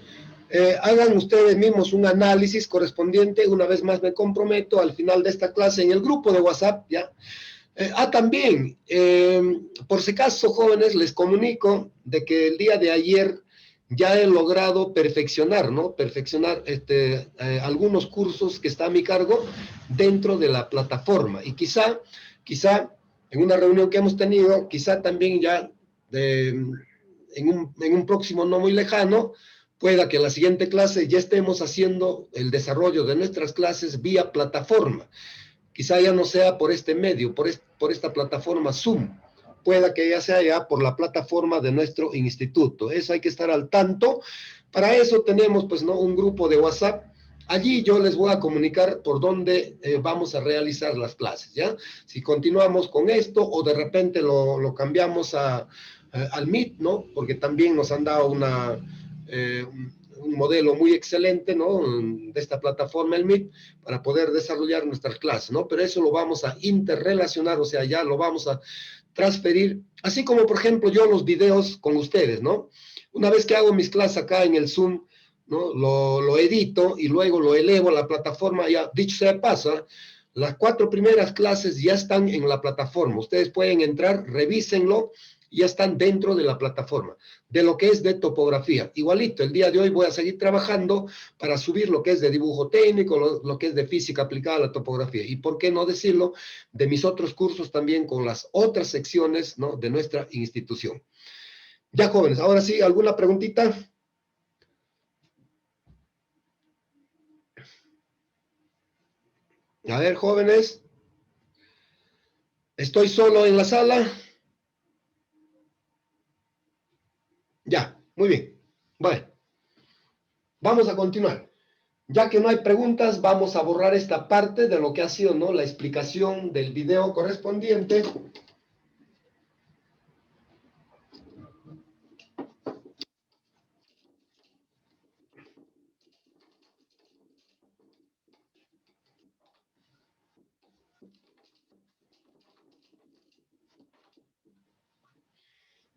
S1: Hagan ustedes mismos un análisis correspondiente. Una vez más me comprometo al final de esta clase en el grupo de WhatsApp, ¿ya? También, por si acaso, jóvenes, les comunico de que el día de ayer ya he logrado perfeccionar, ¿no? Perfeccionar algunos cursos que está a mi cargo dentro de la plataforma. Y quizá en una reunión que hemos tenido, quizá también ya en un próximo no muy lejano, pueda que en la siguiente clase ya estemos haciendo el desarrollo de nuestras clases vía plataforma. Quizá ya no sea por este medio, por esta plataforma Zoom. Pueda que ya sea ya por la plataforma de nuestro instituto. Eso hay que estar al tanto. Para eso tenemos, pues, ¿no? Un grupo de WhatsApp. Allí yo les voy a comunicar por dónde vamos a realizar las clases, ¿ya? Si continuamos con esto o de repente lo cambiamos al Meet, ¿no? Porque también nos han dado un modelo muy excelente, ¿no? De esta plataforma, el Meet, para poder desarrollar nuestras clases, ¿no? Pero eso lo vamos a interrelacionar, o sea, ya lo vamos a transferir, así como por ejemplo yo los videos con ustedes, ¿no? Una vez que hago mis clases acá en el Zoom, ¿no? Lo edito y luego lo elevo a la plataforma, ya dicho sea de paso, las 4 primeras clases ya están en la plataforma, ustedes pueden entrar, revísenlo, ya están dentro de la plataforma, de lo que es de topografía. Igualito, el día de hoy voy a seguir trabajando para subir lo que es de dibujo técnico, lo que es de física aplicada a la topografía. Y por qué no decirlo, de mis otros cursos también con las otras secciones, ¿no? De nuestra institución. Ya, jóvenes, ahora sí, ¿alguna preguntita? A ver, jóvenes. ¿Estoy solo en la sala? Ya, muy bien. Bueno, vamos a continuar. Ya que no hay preguntas, vamos a borrar esta parte de lo que ha sido, ¿no? La explicación del video correspondiente.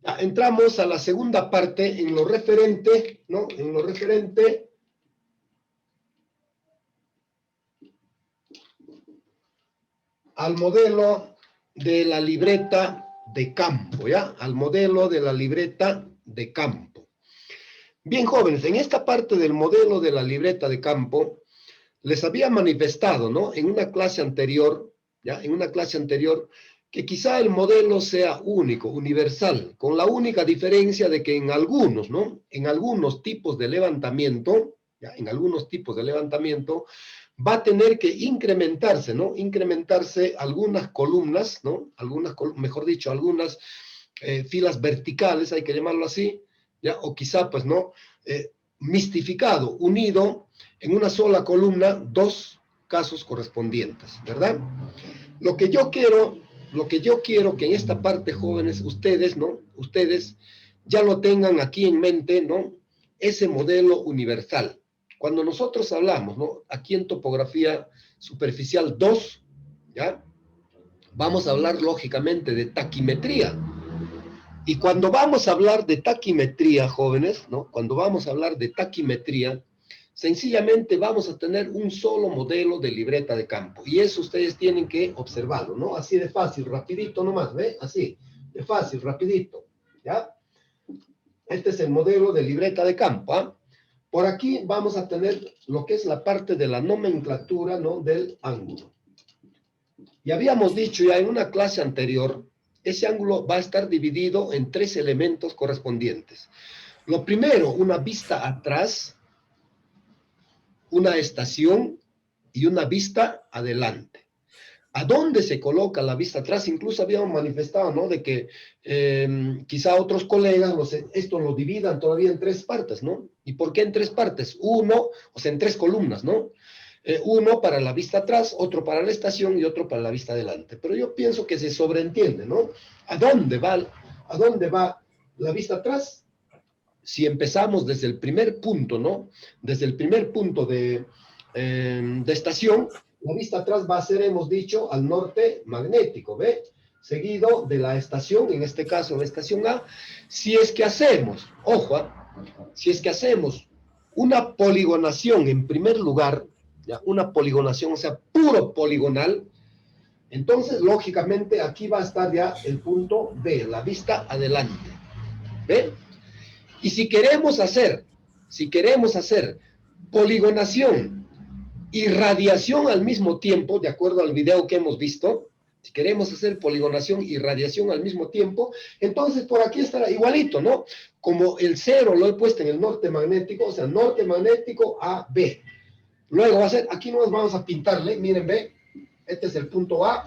S1: Ya, entramos a la segunda parte en lo referente, ¿no? En lo referente al modelo de la libreta de campo, ¿ya? Al modelo de la libreta de campo. Bien, jóvenes, en esta parte del modelo de la libreta de campo, les había manifestado, ¿no? En una clase anterior, ¿ya? En una clase anterior, que quizá el modelo sea único, universal, con la única diferencia de que en algunos, ¿no? En algunos tipos de levantamiento, ¿ya? En algunos tipos de levantamiento, va a tener que incrementarse, ¿no? Incrementarse algunas columnas, ¿no? Mejor dicho, algunas filas verticales, hay que llamarlo así, ¿ya? O quizá, pues, ¿no? Mistificado, unido en una sola columna, 2 casos correspondientes, ¿verdad? Lo que yo quiero que en esta parte, jóvenes, ustedes, ¿no? Ustedes ya lo tengan aquí en mente, ¿no? Ese modelo universal. Cuando nosotros hablamos, ¿no? Aquí en topografía superficial 2, ¿ya? Vamos a hablar lógicamente de taquimetría. Y cuando vamos a hablar de taquimetría, jóvenes, ¿no? Cuando vamos a hablar de taquimetría, sencillamente vamos a tener un solo modelo de libreta de campo. Y eso ustedes tienen que observarlo, ¿no? Así de fácil, rapidito nomás, ¿ve? Así, de fácil, rapidito, ¿ya? Este es el modelo de libreta de campo, ¿ah? Por aquí vamos a tener lo que es la parte de la nomenclatura, ¿no? Del ángulo. Y habíamos dicho ya en una clase anterior, ese ángulo va a estar dividido en 3 elementos correspondientes. Lo primero, una vista atrás, una estación y una vista adelante. ¿A dónde se coloca la vista atrás? Incluso habíamos manifestado, ¿no? De que quizá otros colegas esto lo dividan todavía en 3 partes, ¿no? ¿Y por qué en 3 partes? Uno, o sea, en 3 columnas, ¿no? Uno para la vista atrás, otro para la estación y otro para la vista adelante. Pero yo pienso que se sobreentiende, ¿no? ¿A dónde va la vista atrás? Si empezamos desde el primer punto, ¿no? Desde el primer punto de estación, la vista atrás va a ser, hemos dicho, al norte magnético, ¿ve? Seguido de la estación, en este caso la estación A. Si es que hacemos, ojo, si es que hacemos una poligonación en primer lugar, ¿ya? Una poligonación, o sea, puro poligonal, entonces, lógicamente, aquí va a estar ya el punto B, la vista adelante, ¿ve? Y si queremos hacer poligonación y radiación al mismo tiempo, de acuerdo al video que hemos visto, si queremos hacer poligonación y radiación al mismo tiempo, entonces por aquí estará igualito, ¿no? Como el 0 lo he puesto en el norte magnético, o sea, norte magnético A, B. Luego va a ser, aquí nos vamos a pintarle, miren, ve, este es el punto A,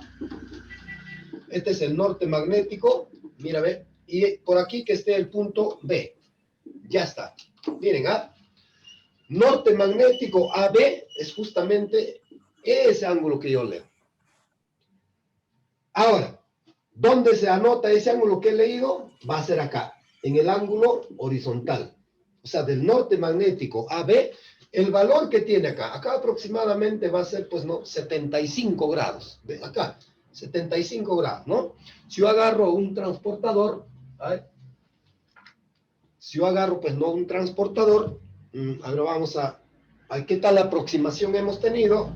S1: este es el norte magnético, mira, ve, y por aquí que esté el punto B. Ya está. Miren, norte magnético AB es justamente ese ángulo que yo leo. Ahora, ¿dónde se anota ese ángulo que he leído? Va a ser acá, en el ángulo horizontal. O sea, del norte magnético AB, el valor que tiene acá aproximadamente va a ser, pues, no, 75 grados. ¿Ven? Acá, 75 grados, ¿no? Si yo agarro un transportador, si yo agarro, pues, no un transportador, ahora vamos a qué tal aproximación hemos tenido.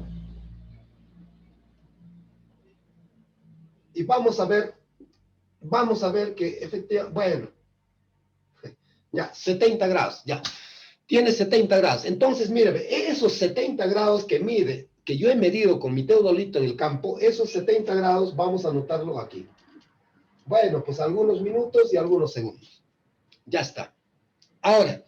S1: Y vamos a ver que efectivamente, bueno, ya, 70 grados, ya. Tiene 70 grados. Entonces, mire, esos 70 grados que mide, que yo he medido con mi teodolito en el campo, esos 70 grados vamos a anotarlo aquí. Bueno, pues algunos minutos y algunos segundos. Ya está. Ahora,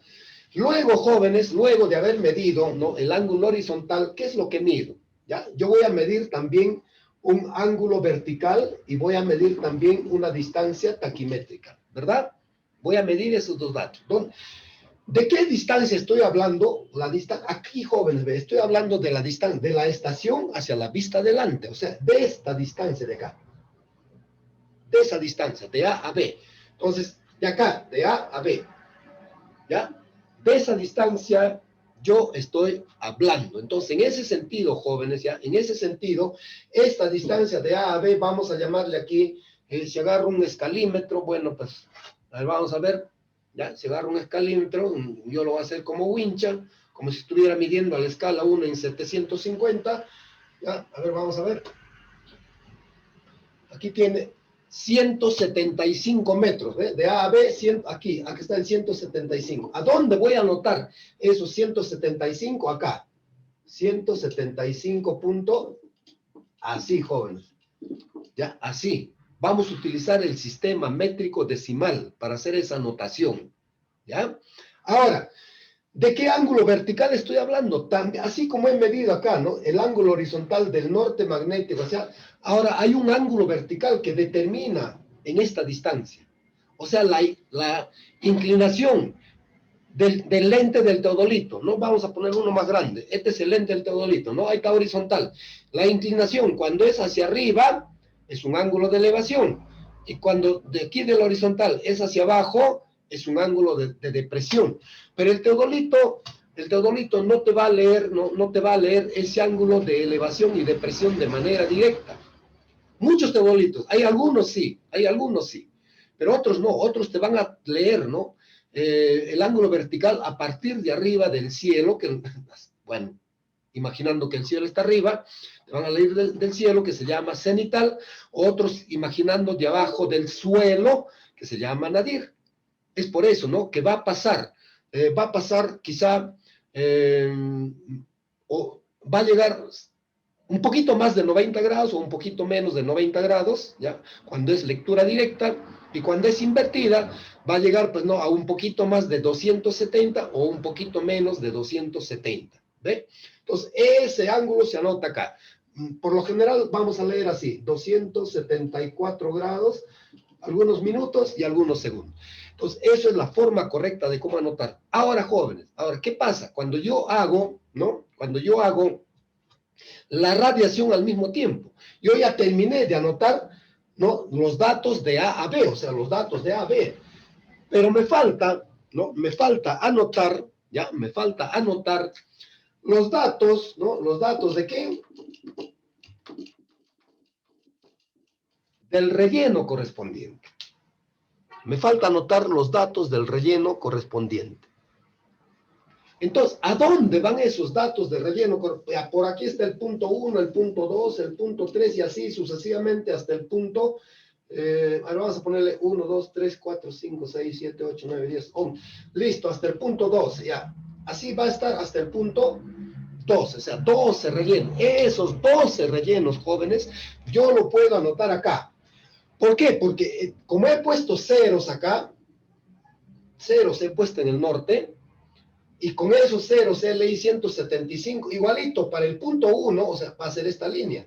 S1: luego, jóvenes, luego de haber medido, ¿no?, el ángulo horizontal, ¿qué es lo que mido? ¿Ya? Yo voy a medir también un ángulo vertical y voy a medir también una distancia taquimétrica, ¿verdad? Voy a medir esos dos datos. ¿De qué distancia estoy hablando? Aquí, jóvenes, estoy hablando de la distancia, de la estación hacia la vista delante, o sea, de esta distancia de acá. De esa distancia, de A a B. Entonces, de acá, de A a B. ¿Ya? De esa distancia yo estoy hablando. Entonces, en ese sentido, jóvenes, ya, en ese sentido, esta distancia de A a B, vamos a llamarle aquí, si agarro un escalímetro, bueno, pues, a ver, vamos a ver, ya, si agarro un escalímetro, yo lo voy a hacer como wincha, como si estuviera midiendo a la escala 1 en 750, ya, a ver, vamos a ver. Aquí tiene 175 metros, ¿eh? De A a B, aquí está el 175. ¿A dónde voy a anotar esos 175? Acá. 175 punto, así, jóvenes. Ya, así. Vamos a utilizar el sistema métrico decimal para hacer esa anotación. ¿Ya? Ahora, ¿de qué ángulo vertical estoy hablando? También, así como he medido acá, ¿no? El ángulo horizontal del norte magnético. O sea, ahora hay un ángulo vertical que determina en esta distancia. O sea, la inclinación del lente del teodolito, ¿no? Vamos a poner uno más grande. Este es el lente del teodolito, ¿no? Ahí está horizontal. La inclinación, cuando es hacia arriba, es un ángulo de elevación. Y cuando de aquí del horizontal es hacia abajo, es un ángulo de depresión. Pero el teodolito no te va a leer, no te va a leer ese ángulo de elevación y depresión de manera directa. Muchos teodolitos, hay algunos sí, pero otros no, otros te van a leer, ¿no? El ángulo vertical a partir de arriba del cielo, que, bueno, imaginando que el cielo está arriba, te van a leer del cielo, que se llama cenital, otros imaginando de abajo del suelo, que se llama nadir. Es por eso, ¿no?, que va a pasar quizá, o va a llegar un poquito más de 90 grados o un poquito menos de 90 grados, ¿ya? Cuando es lectura directa, y cuando es invertida, va a llegar, pues, no, a un poquito más de 270 o un poquito menos de 270, ¿ve? Entonces, ese ángulo se anota acá. Por lo general, vamos a leer así, 274 grados, algunos minutos y algunos segundos. Entonces, eso es la forma correcta de cómo anotar. Ahora, jóvenes, ¿qué pasa? Cuando yo hago, ¿no? Cuando yo hago la radiación al mismo tiempo, yo ya terminé de anotar, ¿no?, los datos de A a B, o sea, los datos de A a B. Pero me falta, ¿no? Me falta anotar, ¿ya? Me falta anotar los datos, ¿no? ¿Los datos de qué? Del relleno correspondiente. Me falta anotar los datos del relleno correspondiente. Entonces, ¿a dónde van esos datos de relleno? Por aquí está el punto 1, el punto 2, el punto 3 y así sucesivamente hasta el punto... ahora vamos a ponerle 1, 2, 3, 4, 5, 6, 7, 8, 9, 10, 11. Listo, hasta el punto 12, ya. Así va a estar hasta el punto 12, o sea, 12 rellenos. Esos 12 rellenos, jóvenes, yo lo puedo anotar acá. ¿Por qué? Porque como he puesto ceros acá, ceros he puesto en el norte, y con esos ceros leí 175, igualito para el punto 1, o sea, va a ser esta línea,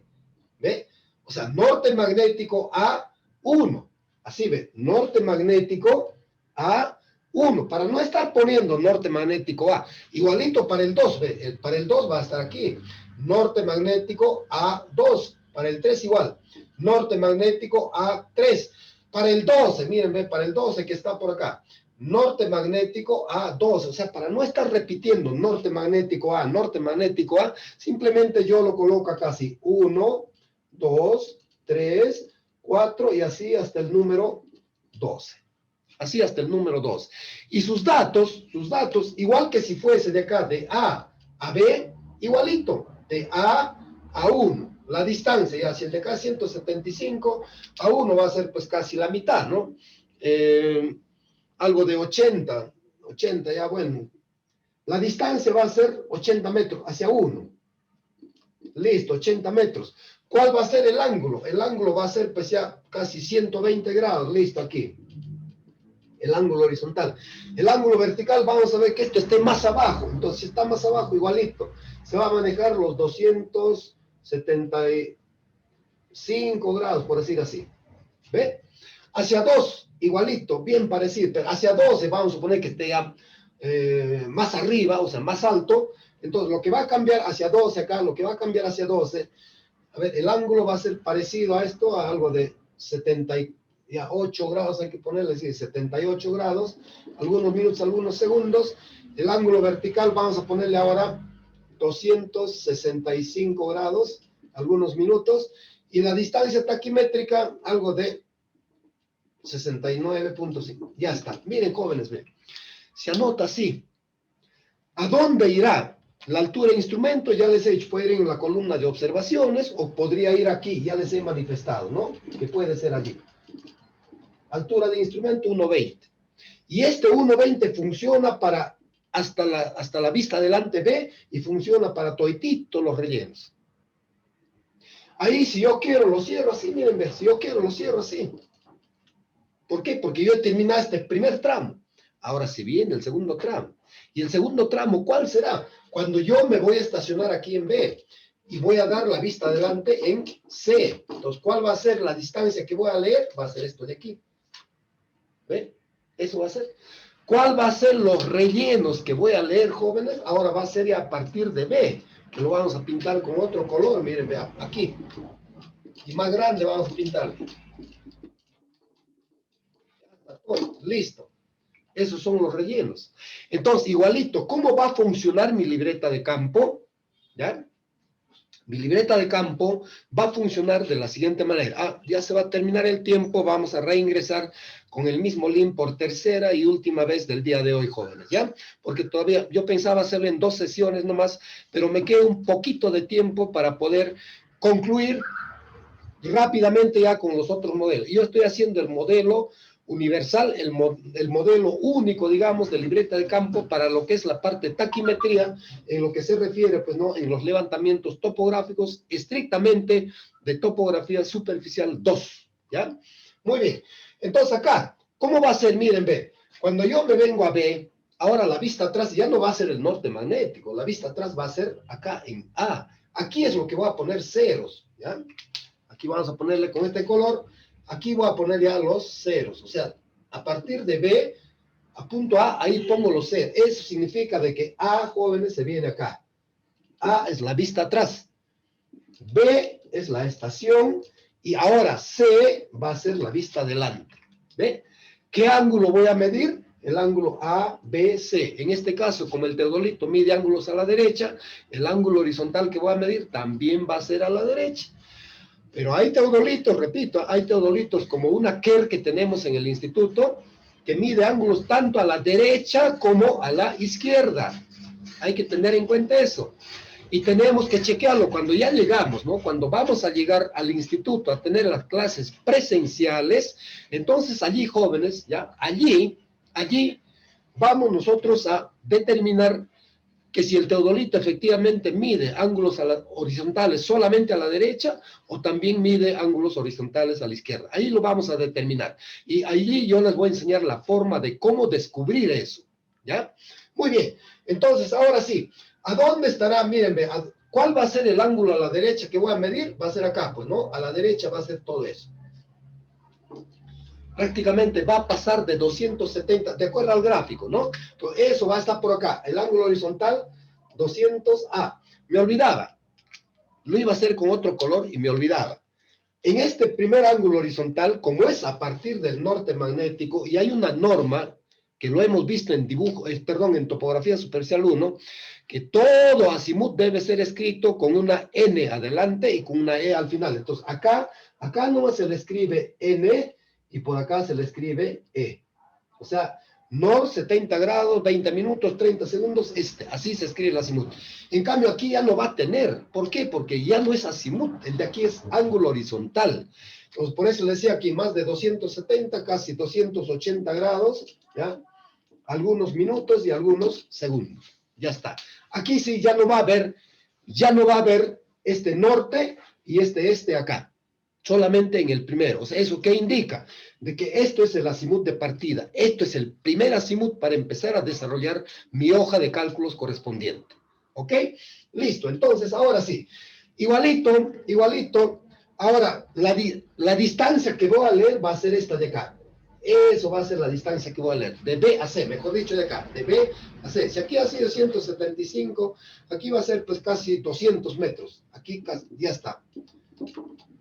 S1: ¿ve? O sea, norte magnético A1, así ve, norte magnético A1, para no estar poniendo norte magnético A, igualito para el 2, ¿ve? Para el 2 va a estar aquí, norte magnético A2, para el 3 igual, norte magnético A3, para el 12, miren, ve, para el 12 que está por acá, norte magnético A2, o sea, para no estar repitiendo norte magnético A, simplemente yo lo coloco acá así, 1, 2, 3, 4 y así hasta el número 12. Así hasta el número 2. Y sus datos, igual que si fuese de acá, de A a B, igualito, de A a 1. La distancia, ya si el de acá es 175, a 1 va a ser pues casi la mitad, ¿no? Algo de 80, ya bueno. La distancia va a ser 80 metros hacia 1. Listo, 80 metros. ¿Cuál va a ser el ángulo? El ángulo va a ser pues ya casi 120 grados, listo, aquí. El ángulo horizontal. El ángulo vertical, vamos a ver que esto esté más abajo. Entonces, si está más abajo, igualito. Se va a manejar los 275 grados, por decir así. ¿Ve? Hacia 2, igualito, bien parecido. Pero hacia 12, vamos a suponer que esté ya, más arriba, o sea, más alto. Entonces, lo que va a cambiar hacia 12 acá, lo que va a cambiar hacia 12, a ver, el ángulo va a ser parecido a esto, a algo de 78 grados, hay que ponerle, sí, 78 grados, algunos minutos, algunos segundos. El ángulo vertical vamos a ponerle ahora 265 grados, algunos minutos, y la distancia taquimétrica, algo de 69.5. Ya está. Miren, jóvenes, miren. Se anota así. ¿A dónde irá? La altura de instrumento, ya les he dicho, puede ir en la columna de observaciones o podría ir aquí, ya les he manifestado, ¿no? Que puede ser allí. Altura de instrumento 1.20. Y este 1.20 funciona para hasta la vista delante B y funciona para toitito los rellenos. Ahí si yo quiero lo cierro así, miren, ve, si yo quiero lo cierro así. ¿Por qué? Porque yo he terminado este primer tramo. Ahora si viene el segundo tramo. Y el segundo tramo, ¿cuál será? Cuando yo me voy a estacionar aquí en B y voy a dar la vista adelante en C. Entonces, ¿cuál va a ser la distancia que voy a leer? Va a ser esto de aquí. ¿Ve? Eso va a ser. ¿Cuál va a ser los rellenos que voy a leer, jóvenes? Ahora va a ser ya a partir de B, que lo vamos a pintar con otro color. Miren, vean, aquí. Y más grande vamos a pintarle. Listo. Esos son los rellenos. Entonces, igualito, ¿cómo va a funcionar mi libreta de campo? ¿Ya? Mi libreta de campo va a funcionar de la siguiente manera. Ya se va a terminar el tiempo, vamos a reingresar con el mismo link por tercera y última vez del día de hoy, jóvenes, ¿ya? Porque todavía yo pensaba hacerlo en 2 sesiones nomás, pero me queda un poquito de tiempo para poder concluir rápidamente ya con los otros modelos. Yo estoy haciendo el modelo universal, el modelo único, digamos, de libreta de campo para lo que es la parte de taquimetría, en lo que se refiere, pues, ¿no? En los levantamientos topográficos, estrictamente de topografía superficial 2, ¿ya? Muy bien. Entonces acá, ¿cómo va a ser? Miren, ve, cuando yo me vengo a B, ahora la vista atrás ya no va a ser el norte magnético, la vista atrás va a ser acá en A. Aquí es lo que voy a poner ceros, ¿ya? Aquí vamos a ponerle con este color. Aquí voy a poner ya los ceros. O sea, a partir de B, a punto A, ahí pongo los ceros. Eso significa de que A, jóvenes, se viene acá. A es la vista atrás. B es la estación. Y ahora C va a ser la vista adelante. ¿Ve? ¿Qué ángulo voy a medir? El ángulo ABC. En este caso, como el teodolito mide ángulos a la derecha, el ángulo horizontal que voy a medir también va a ser a la derecha. Pero hay teodolitos, repito, hay teodolitos como una KER que tenemos en el instituto, que mide ángulos tanto a la derecha como a la izquierda. Hay que tener en cuenta eso. Y tenemos que chequearlo cuando ya llegamos, ¿no? Cuando vamos a llegar al instituto a tener las clases presenciales, entonces allí, jóvenes, ya, allí vamos nosotros a determinar que si el teodolito efectivamente mide ángulos horizontales solamente a la derecha o también mide ángulos horizontales a la izquierda. Ahí lo vamos a determinar. Y allí yo les voy a enseñar la forma de cómo descubrir eso. ¿Ya? Muy bien. Entonces, ahora sí. ¿A dónde estará? Mírenme. ¿Cuál va a ser el ángulo a la derecha que voy a medir? Va a ser acá, pues, ¿no? A la derecha va a ser todo eso. Prácticamente va a pasar de 270, de acuerdo al gráfico, ¿no? Entonces, eso va a estar por acá. El ángulo horizontal, 200A. Me olvidaba. Lo iba a hacer con otro color y me olvidaba. En este primer ángulo horizontal, como es a partir del norte magnético, y hay una norma que lo hemos visto en dibujo, perdón, en topografía superficial 1, que todo azimut debe ser escrito con una N adelante y con una E al final. Entonces, acá nomás se le escribe N y por acá se le escribe E. O sea, Nor 70 grados, 20 minutos, 30 segundos, así se escribe el azimut. En cambio, aquí ya no va a tener. ¿Por qué? Porque ya no es azimut, el de aquí es ángulo horizontal. Entonces, por eso le decía aquí, más de 270, casi 280 grados, ¿ya? Algunos minutos y algunos segundos. Ya está. Aquí sí ya no va a haber este norte y este acá. Solamente en el primero. O sea, ¿eso qué indica? De que esto es el azimut de partida. Esto es el primer azimut para empezar a desarrollar mi hoja de cálculos correspondiente. ¿Ok? Listo. Entonces, ahora sí. Igualito. Ahora, la distancia que voy a leer va a ser esta de acá. Eso va a ser la distancia que voy a leer. De B a C, mejor dicho de acá. De B a C. Si aquí ha sido 175, aquí va a ser pues casi 200 metros. Aquí casi, ya está.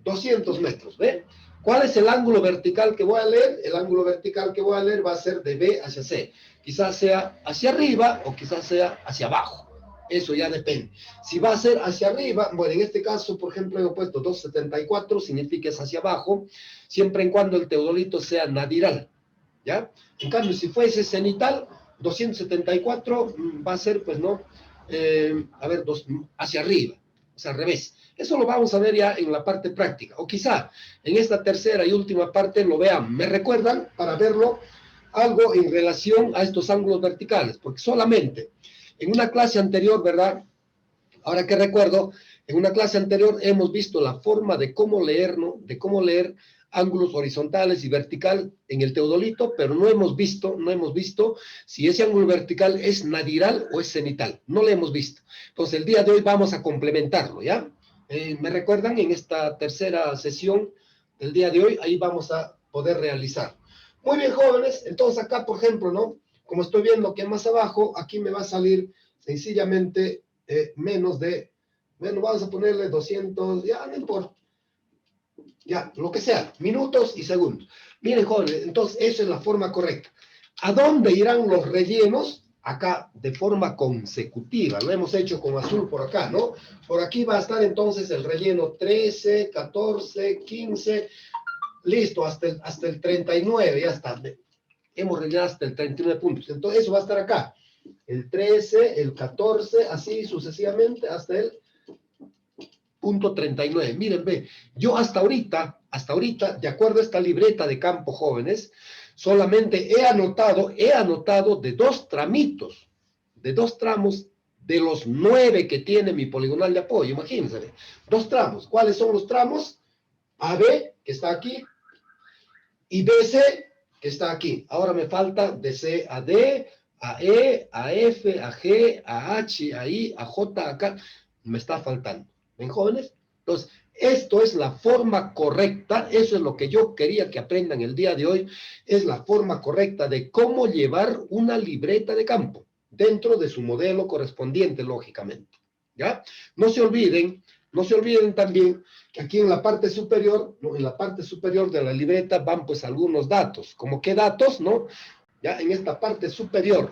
S1: 200 metros, ¿ve? ¿Cuál es el ángulo vertical que voy a leer? El ángulo vertical que voy a leer va a ser de B hacia C. Quizás sea hacia arriba o quizás sea hacia abajo. Eso ya depende. Si va a ser hacia arriba, bueno, en este caso, por ejemplo, he puesto 274, significa es hacia abajo, siempre y cuando el teodolito sea nadiral, ¿ya? En cambio, si fuese cenital, 274 va a ser, pues, ¿no? Hacia arriba, o sea, al revés. Eso lo vamos a ver ya en la parte práctica. O quizá en esta tercera y última parte lo vean. ¿Me recuerdan? Para verlo algo en relación a estos ángulos verticales. Porque solamente en una clase anterior, ¿verdad? Ahora que recuerdo, en una clase anterior hemos visto la forma de cómo leer, ¿no? De cómo leer ángulos horizontales y vertical en el teodolito, pero no hemos visto si ese ángulo vertical es nadiral o es cenital. No lo hemos visto. Entonces, el día de hoy vamos a complementarlo, ¿ya? ¿Me recuerdan? En esta tercera sesión del día de hoy, ahí vamos a poder realizar. Muy bien, jóvenes. Entonces, acá, por ejemplo, ¿no? Como estoy viendo que más abajo, aquí me va a salir sencillamente menos de, bueno, vamos a ponerle 200, ya, no importa. Ya, lo que sea, minutos y segundos. Miren, jóvenes, entonces, esa es la forma correcta. ¿A dónde irán los rellenos? Acá, de forma consecutiva. Lo hemos hecho con azul por acá, ¿no? Por aquí va a estar entonces el relleno 13, 14, 15, listo, hasta el 39, ya está. Hemos rellenado hasta el 39 puntos. Entonces, eso va a estar acá. El 13, el 14, así sucesivamente, hasta el punto 39. Miren, ve, yo hasta ahorita, de acuerdo a esta libreta de campo, jóvenes, solamente he anotado de dos tramos de los 9 que tiene mi poligonal de apoyo. Imagínense, dos tramos. ¿Cuáles son los tramos? AB, que está aquí, y BC, que está aquí. Ahora me falta de C a D, a E, a F, a G, a H, a I, a J, a K. Me está faltando. ¿Ven, jóvenes? Entonces, esto es la forma correcta, eso es lo que yo quería que aprendan el día de hoy, es la forma correcta de cómo llevar una libreta de campo dentro de su modelo correspondiente, lógicamente. ¿Ya? No se olviden también que aquí en la parte superior, ¿no? En la parte superior de la libreta van pues algunos datos. ¿Como qué datos, no? Ya en esta parte superior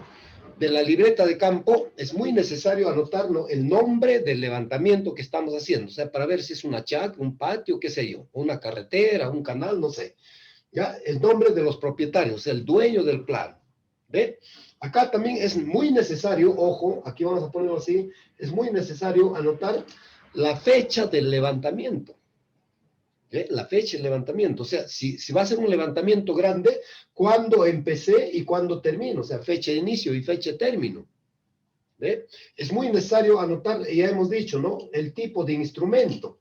S1: de la libreta de campo es muy necesario anotar, ¿no? El nombre del levantamiento que estamos haciendo, o sea, para ver si es una chacra, un patio, qué sé yo, una carretera, un canal, no sé. Ya, el nombre de los propietarios, el dueño del plano. ¿Ve? Acá también es muy necesario, ojo, aquí vamos a ponerlo así, es muy necesario anotar la fecha del levantamiento. ¿Eh? La fecha del levantamiento, o sea, si va a ser un levantamiento grande, ¿cuándo empecé y cuándo termino? O sea, fecha de inicio y fecha de término. ¿Ve? Es muy necesario anotar, ya hemos dicho, ¿no? El tipo de instrumento.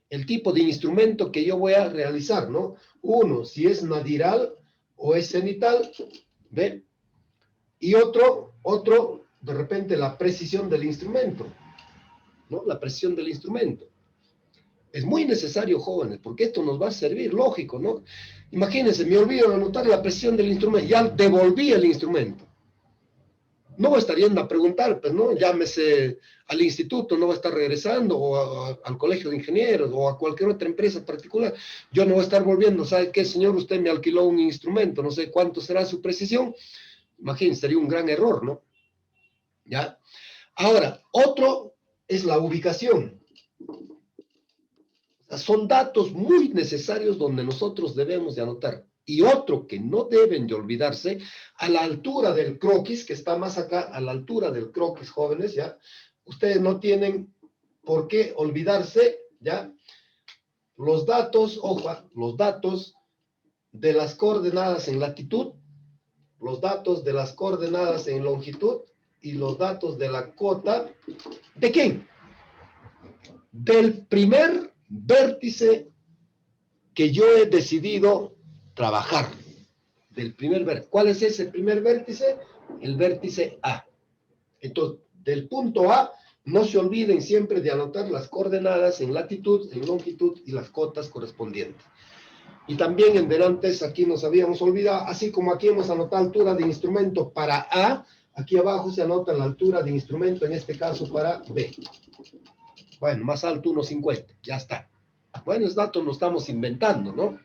S1: El tipo de instrumento que yo voy a realizar, ¿no? Uno, si es nadiral o es cenital, ¿ve? Y otro, de repente, la precisión del instrumento, ¿no? La precisión del instrumento. Es muy necesario, jóvenes, porque esto nos va a servir, lógico, ¿no? Imagínense, me olvido de anotar la presión del instrumento, ya devolví el instrumento. No va a estar yendo a preguntar, pues, ¿no? Llámese al instituto, no va a estar regresando, o al colegio de ingenieros, o a cualquier otra empresa particular. Yo no voy a estar volviendo, ¿sabe qué, señor? Usted me alquiló un instrumento, no sé cuánto será su precisión. Imagínense, sería un gran error, ¿no? ¿Ya? Ahora, otro es la ubicación. O sea, son datos muy necesarios donde nosotros debemos de anotar. Y otro que no deben de olvidarse, a la altura del croquis, que está más acá, a la altura del croquis, jóvenes, ¿ya? Ustedes no tienen por qué olvidarse, ¿ya? Los datos, ojo, los datos de las coordenadas en latitud, los datos de las coordenadas en longitud y los datos de la cota, ¿de quién? Del primer vértice que yo he decidido trabajar. Del primer vértice. ¿Cuál es ese primer vértice? El vértice A. Entonces, del punto A, no se olviden siempre de anotar las coordenadas en latitud, en longitud y las cotas correspondientes. Y también en delantes, aquí nos habíamos olvidado, así como aquí hemos anotado altura de instrumento para A, aquí abajo se anota la altura de instrumento, en este caso para B. Bueno, más alto 1.50, ya está. Bueno, esos datos nos estamos inventando, ¿no?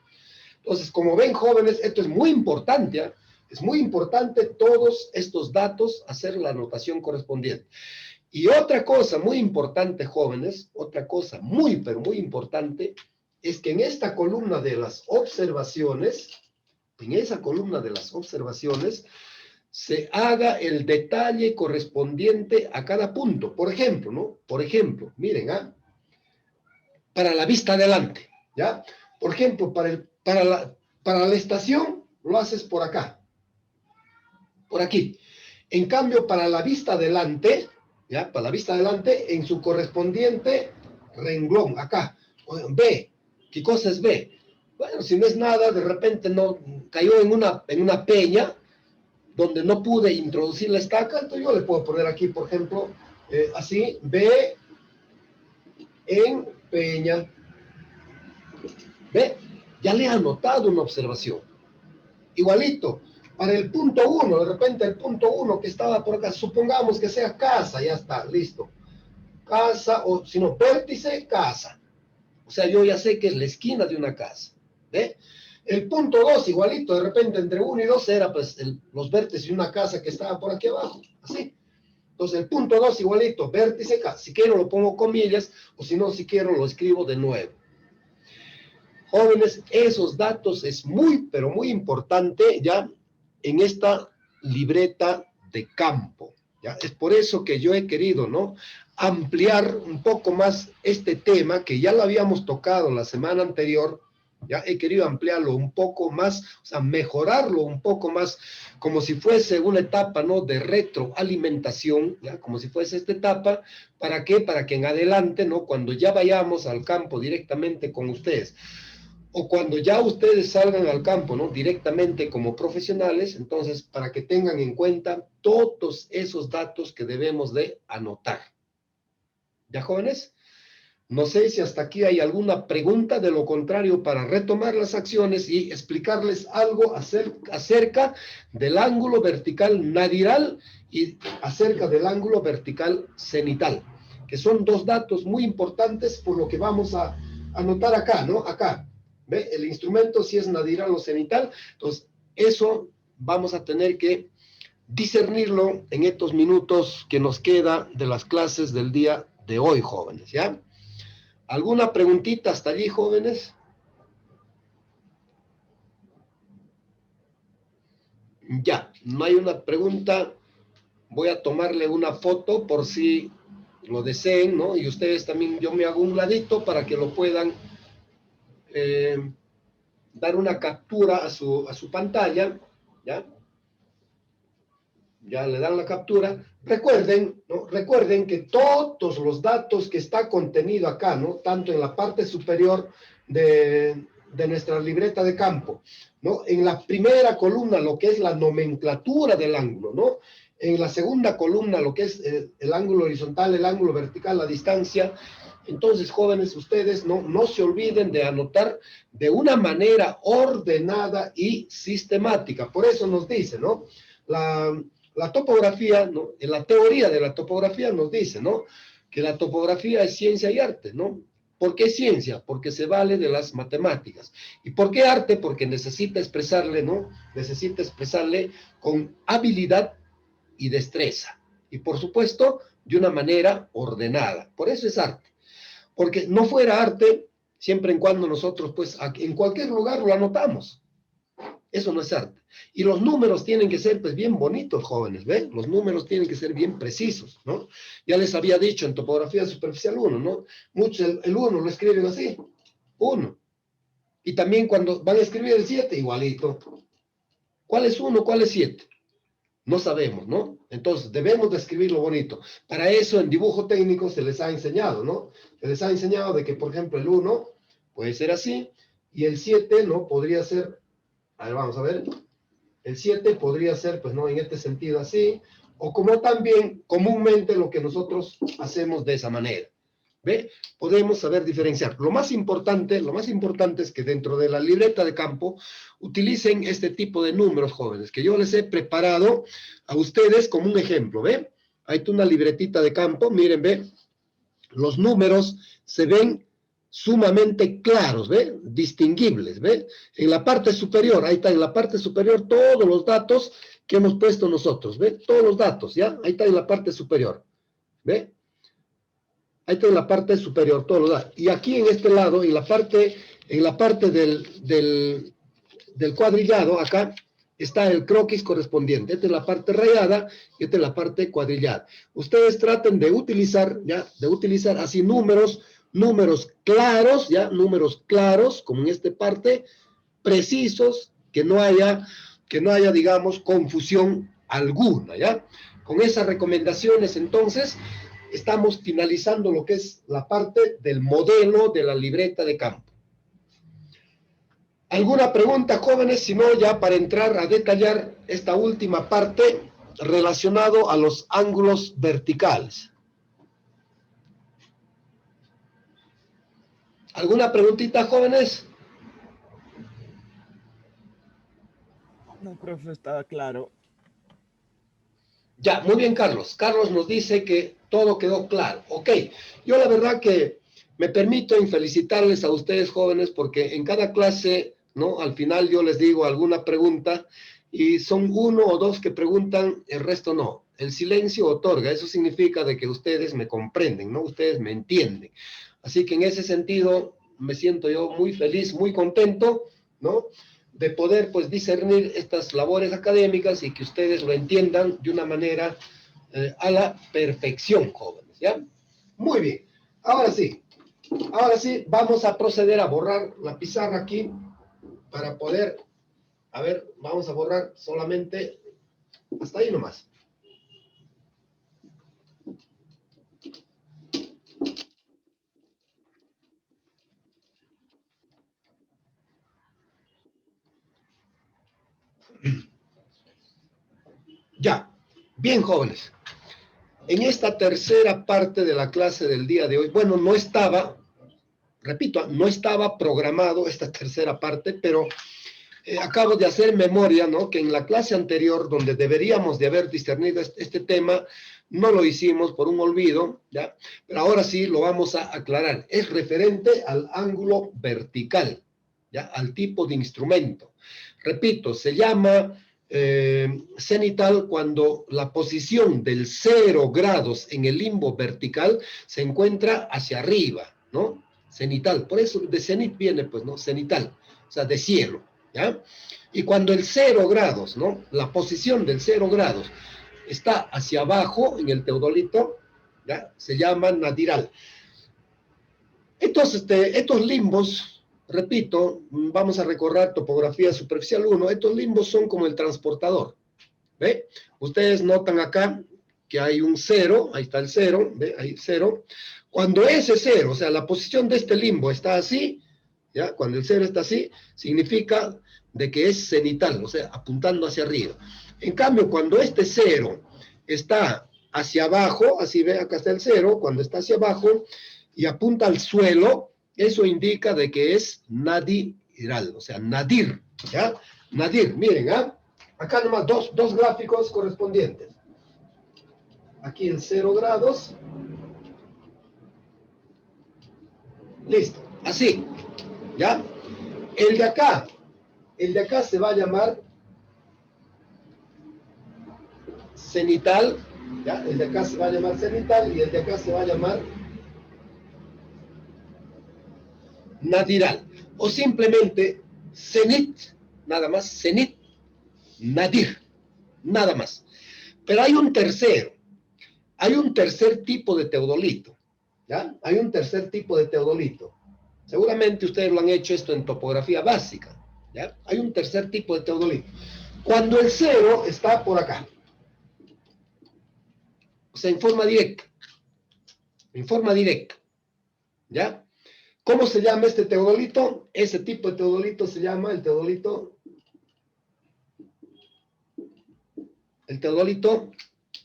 S1: Entonces, como ven, jóvenes, esto es muy importante, ¿eh? Es muy importante todos estos datos, hacer la anotación correspondiente. Y otra cosa muy importante, jóvenes, otra cosa muy, pero muy importante, es que en esta columna de las observaciones, en esa columna de las observaciones, se haga el detalle correspondiente a cada punto. Por ejemplo, ¿no? Por ejemplo, miren, ¿ah? Para la vista adelante, ¿ya? Por ejemplo, para la estación, lo haces por acá. Por aquí. En cambio, para la vista adelante, ¿ya? Para la vista adelante, en su correspondiente renglón, acá. B. ¿Qué cosa es B? Bueno, si no es nada, de repente no cayó en una peña, donde no pude introducir la estaca, entonces yo le puedo poner aquí, por ejemplo, así, B en peña. ¿Ve? Ya le he anotado una observación. Igualito, para el punto 1, de repente el punto 1 que estaba por acá, supongamos que sea casa, ya está, listo. Casa, o si no, vértice, casa. O sea, yo ya sé que es la esquina de una casa. ¿Ve? El punto 2, igualito, de repente entre 1 y 2 era pues los vértices de una casa que estaba por aquí abajo, así. Entonces el punto 2 igualito, vértice, casa. Si quiero lo pongo comillas, o si no, si quiero lo escribo de nuevo. Jóvenes, esos datos es muy, pero muy importante ya en esta libreta de campo. ¿Ya? Es por eso que yo he querido, ¿no?, ampliar un poco más este tema que ya lo habíamos tocado la semana anterior. Ya he querido ampliarlo un poco más, o sea, mejorarlo un poco más, como si fuese una etapa, ¿no?, de retroalimentación, ¿ya? Como si fuese esta etapa. ¿Para qué? Para que en adelante, ¿no?, cuando ya vayamos al campo directamente con ustedes, o cuando ya ustedes salgan al campo, ¿no?, directamente como profesionales, entonces, para que tengan en cuenta todos esos datos que debemos de anotar. ¿Ya, jóvenes? No sé si hasta aquí hay alguna pregunta, de lo contrario, para retomar las acciones y explicarles algo acerca del ángulo vertical nadiral y acerca del ángulo vertical cenital, que son dos datos muy importantes por lo que vamos a anotar acá, ¿no? Acá, ¿ve? El instrumento si es nadiral o cenital, entonces eso vamos a tener que discernirlo en estos minutos que nos queda de las clases del día de hoy, jóvenes, ¿ya? ¿Alguna preguntita hasta allí, jóvenes? Ya, no hay una pregunta. Voy a tomarle una foto por si lo deseen, ¿no? Y ustedes también, yo me hago un ladito para que lo puedan dar una captura a su pantalla, ¿ya? Ya le dan la captura. Recuerden, ¿no?, recuerden que todos los datos que está contenido acá, ¿no?, tanto en la parte superior de nuestra libreta de campo, ¿no?, en la primera columna lo que es la nomenclatura del ángulo, ¿no?, en la segunda columna lo que es el ángulo horizontal, el ángulo vertical, la distancia. Entonces, jóvenes, ustedes no se olviden de anotar de una manera ordenada y sistemática. Por eso nos dice, ¿no?, la topografía, ¿no?, en la teoría de la topografía nos dice, ¿no?, que la topografía es ciencia y arte, ¿no? ¿Por qué ciencia? Porque se vale de las matemáticas. ¿Y por qué arte? Porque necesita expresarle, ¿no? Necesita expresarle con habilidad y destreza. Y por supuesto, de una manera ordenada. Por eso es arte. Porque no fuera arte, siempre en cuando nosotros, pues, en cualquier lugar lo anotamos. Eso no es arte. Y los números tienen que ser, pues, bien bonitos, jóvenes, ¿ven? Los números tienen que ser bien precisos, ¿no? Ya les había dicho en topografía superficial 1, ¿no? Muchos el 1 lo escriben así, 1. Y también cuando van a escribir el 7, igualito. ¿Cuál es 1? ¿Cuál es 7? No sabemos, ¿no? Entonces, debemos de escribirlo bonito. Para eso, en dibujo técnico se les ha enseñado, ¿no? Se les ha enseñado de que, por ejemplo, el 1 puede ser así, y el 7, ¿no? Podría ser, a ver, vamos a ver, el 7 podría ser, pues, ¿no? En este sentido así, o como también comúnmente lo que nosotros hacemos de esa manera. ¿Ve? Podemos saber diferenciar. Lo más importante es que dentro de la libreta de campo utilicen este tipo de números, jóvenes, que yo les he preparado a ustedes como un ejemplo, ¿ve? Ahí está una libretita de campo, miren, ¿ve? Los números se ven sumamente claros, ¿ve? Distinguibles, ¿ve? En la parte superior, ahí está en la parte superior todos los datos que hemos puesto nosotros, ¿ve? Todos los datos, ¿ya? Ahí está en la parte superior, ¿ve? Ahí está en la parte superior, todos los datos. Y aquí en este lado, en la parte del cuadrillado, acá está el croquis correspondiente. Esta es la parte rayada y esta es la parte cuadrillada. Ustedes traten de utilizar, ¿ya? De utilizar así números claros, ¿ya? Números claros, como en esta parte, precisos, que no haya, digamos, confusión alguna, ¿ya? Con esas recomendaciones, entonces, estamos finalizando lo que es la parte del modelo de la libreta de campo. ¿Alguna pregunta, jóvenes? Si no, ya para entrar a detallar esta última parte relacionado a los ángulos verticales. ¿Alguna preguntita, jóvenes?
S5: No, profe, estaba claro.
S1: Ya, muy bien, Carlos. Carlos nos dice que todo quedó claro. Ok, yo la verdad que me permito felicitarles a ustedes, jóvenes, porque en cada clase, ¿no? Al final yo les digo alguna pregunta y son uno o dos que preguntan, el resto no. El silencio otorga, eso significa de que ustedes me comprenden, ¿no? Ustedes me entienden. Así que en ese sentido me siento yo muy feliz, muy contento, ¿no? De poder, pues, discernir estas labores académicas y que ustedes lo entiendan de una manera a la perfección, jóvenes, ¿ya? Muy bien. Ahora sí, vamos a proceder a borrar la pizarra aquí para poder, a ver, vamos a borrar solamente hasta ahí nomás. Ya, bien, jóvenes. En esta tercera parte de la clase del día de hoy, bueno, no estaba, repito, no estaba programado esta tercera parte, pero acabo de hacer memoria, ¿no? Que en la clase anterior, donde deberíamos de haber discernido este tema, no lo hicimos por un olvido, ¿ya? Pero ahora sí lo vamos a aclarar. Es referente al ángulo vertical, ¿ya? Al tipo de instrumento. Repito, se llama cenital cuando la posición del 0 grados en el limbo vertical se encuentra hacia arriba, ¿no? Cenital. Por eso de cenit viene, pues, ¿no? Cenital, o sea, de cielo. ¿Ya? Y cuando el 0 grados, ¿no? La posición del 0 grados está hacia abajo en el teodolito, ¿ya? Se llama nadiral. Entonces, estos limbos, repito, vamos a recorrer topografía superficial 1, estos limbos son como el transportador, ¿ve? Ustedes notan acá que hay un 0, ahí está el 0, ¿ve? Ahí 0. Cuando ese 0, o sea, la posición de este limbo está así, ¿ya? Cuando el 0 está así, significa de que es cenital, o sea, apuntando hacia arriba. En cambio, cuando este 0 está hacia abajo, así ve, acá está el 0, cuando está hacia abajo y apunta al suelo, eso indica de que es nadiral, o sea, nadir, ¿ya? Nadir, miren, ¿ah? Acá nomás dos gráficos correspondientes. Aquí el 0 grados. Listo, así, ¿ya? El de acá se va a llamar cenital, ¿ya? El de acá se va a llamar cenital y el de acá se va a llamar nadiral. O simplemente cenit, nada más, cenit, nadir, nada más. Pero hay un tercer tipo de teodolito, ¿ya? Hay un tercer tipo de teodolito. Seguramente ustedes lo han hecho esto en topografía básica, ¿ya? Hay un tercer tipo de teodolito. Cuando el cero está por acá, o sea, en forma directa, ¿ya? ¿Cómo se llama este teodolito? Ese tipo de teodolito se llama el teodolito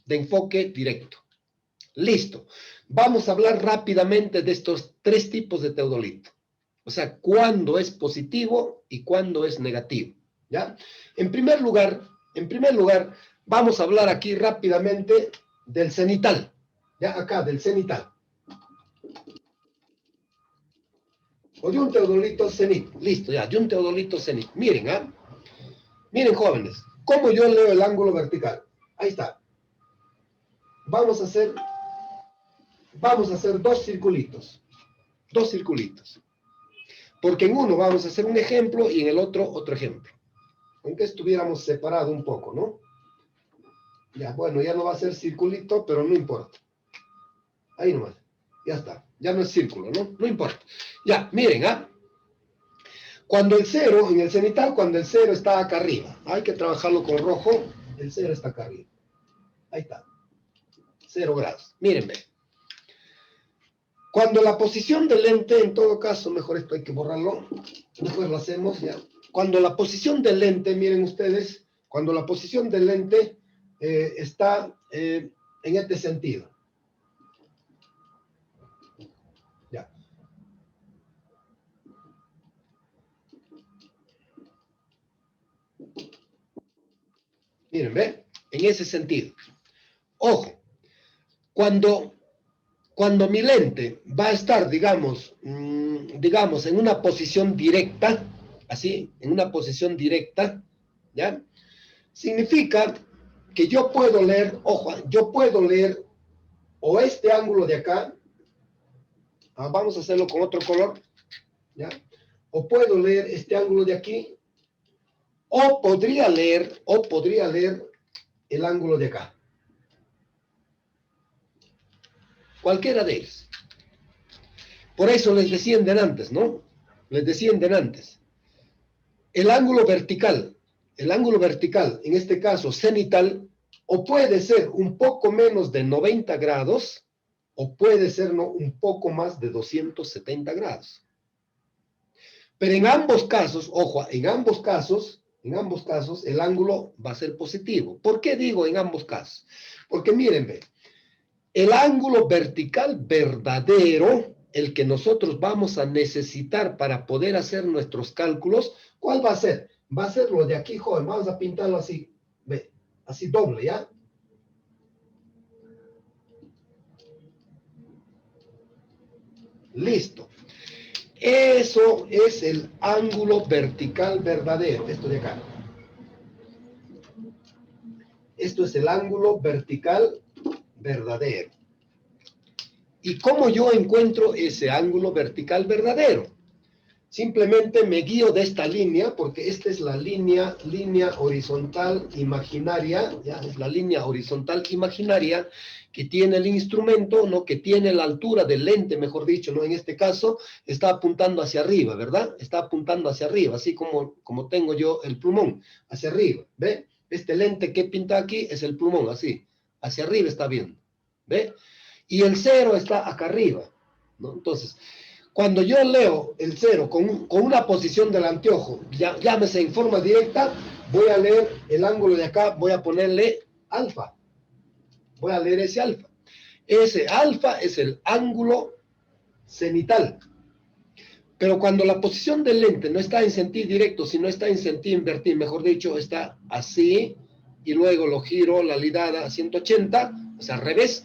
S1: de enfoque directo. Listo. Vamos a hablar rápidamente de estos tres tipos de teodolito. O sea, cuándo es positivo y cuándo es negativo, ¿ya? En primer lugar, vamos a hablar aquí rápidamente del cenital, ¿ya? Acá, del cenital. O de un teodolito cenit. Listo, ya, de un teodolito cenit. Miren, ¿ah? Miren, jóvenes, ¿cómo yo leo el ángulo vertical? Ahí está. Vamos a hacer dos circulitos. Dos circulitos. Porque en uno vamos a hacer un ejemplo y en el otro ejemplo. Aunque estuviéramos separados un poco, ¿no? Ya, bueno, ya no va a ser circulito, pero no importa. Ahí nomás. Ya está. Ya no es círculo, ¿no? No importa. Ya, miren, ¿ah? Cuando el cero, en el cenital, cuando el cero está acá arriba, hay que trabajarlo con rojo, el cero está acá arriba. Ahí está. 0 grados. Mírenme. Cuando la posición del lente, en todo caso, mejor esto hay que borrarlo, mejor lo hacemos ya. Cuando la posición del lente, miren ustedes, cuando la posición del lente está en este sentido. Ya. Miren, ¿ve? En ese sentido. Ojo, cuando mi lente va a estar, digamos, en una posición directa, así, en una posición directa, ¿ya? Significa que yo puedo leer, ojo, yo puedo leer o este ángulo de acá, vamos a hacerlo con otro color, ¿ya? O puedo leer este ángulo de aquí, o podría leer el ángulo de acá. Cualquiera de ellos. Por eso les decían de antes, ¿no? Les decían de antes. El ángulo vertical, en este caso cenital, o puede ser un poco menos de 90 grados, o puede ser un poco más de 270 grados. Pero en ambos casos, ojo, en ambos casos, el ángulo va a ser positivo. ¿Por qué digo en ambos casos? Porque mírenme, el ángulo vertical verdadero, el que nosotros vamos a necesitar para poder hacer nuestros cálculos, ¿cuál va a ser? Va a ser lo de aquí, joven. Vamos a pintarlo así, ve, así doble, ¿ya? Listo. Eso es el ángulo vertical verdadero, esto de acá. Esto es el ángulo vertical verdadero. ¿Y cómo yo encuentro ese ángulo vertical verdadero? Simplemente me guío de esta línea, porque esta es la línea horizontal imaginaria, ya es la línea horizontal imaginaria que tiene el instrumento, ¿no? Que tiene la altura del lente, mejor dicho, ¿no? En este caso está apuntando hacia arriba, ¿verdad? Está apuntando hacia arriba, así como tengo yo el plumón, hacia arriba, ¿ve? Este lente que pinta aquí es el plumón, así, hacia arriba está viendo, ¿ve? Y el cero está acá arriba, ¿no? Entonces, cuando yo leo el cero con una posición del anteojo, llámese en forma directa, voy a leer el ángulo de acá, voy a ponerle alfa. Voy a leer ese alfa. Ese alfa es el ángulo cenital. Pero cuando la posición del lente no está en sentido directo, sino está en sentido invertido, mejor dicho, está así, y luego lo giro la lidada a 180, o sea, al revés.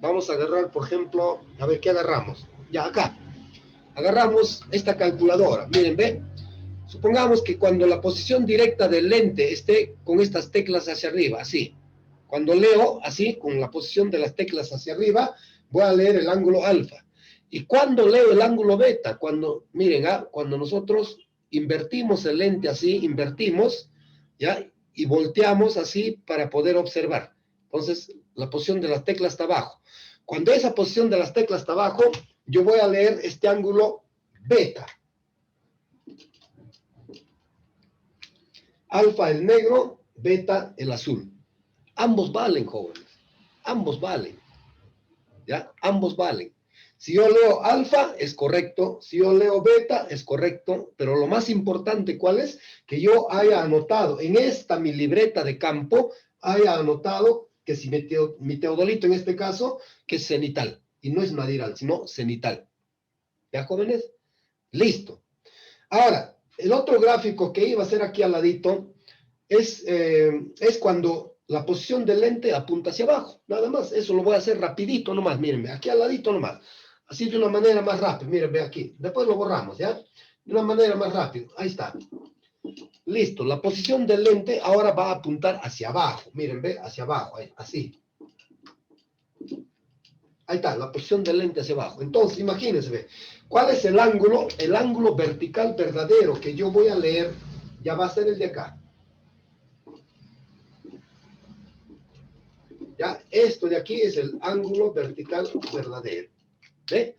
S1: Vamos a agarrar, por ejemplo, a ver, ¿qué agarramos? Ya, acá. Agarramos esta calculadora, miren, ve. Supongamos que cuando la posición directa del lente esté con estas teclas hacia arriba, así. Cuando leo así, con la posición de las teclas hacia arriba, voy a leer el ángulo alfa. Y cuando leo el ángulo beta, cuando, miren, cuando nosotros invertimos el lente así, invertimos, ¿ya? Y volteamos así para poder observar. Entonces, la posición de las teclas está abajo. Cuando esa posición de las teclas está abajo, yo voy a leer este ángulo beta. Alfa el negro, beta el azul. Ambos valen, jóvenes. Ambos valen. ¿Ya? Ambos valen. Si yo leo alfa, es correcto. Si yo leo beta, es correcto. Pero lo más importante, ¿cuál es? Que yo haya anotado en mi libreta de campo, haya anotado que si mi teodolito en este caso, que es cenital. Y no es nadiral, sino cenital. ¿Ya, jóvenes? Listo. Ahora, el otro gráfico que iba a hacer aquí al ladito es cuando la posición del lente apunta hacia abajo. Nada más. Eso lo voy a hacer rapidito nomás. Mírenme, aquí al ladito nomás. Así de una manera más rápida. Miren, ve aquí. Después lo borramos, ¿ya? De una manera más rápida. Ahí está. Listo. La posición del lente ahora va a apuntar hacia abajo. Miren, ve, hacia abajo. Así. Ahí está, la posición del lente hacia abajo. Entonces, imagínense, ve. ¿Cuál es el ángulo? El ángulo vertical verdadero que yo voy a leer ya va a ser el de acá. ¿Ya? Esto de aquí es el ángulo vertical verdadero. ¿Ve?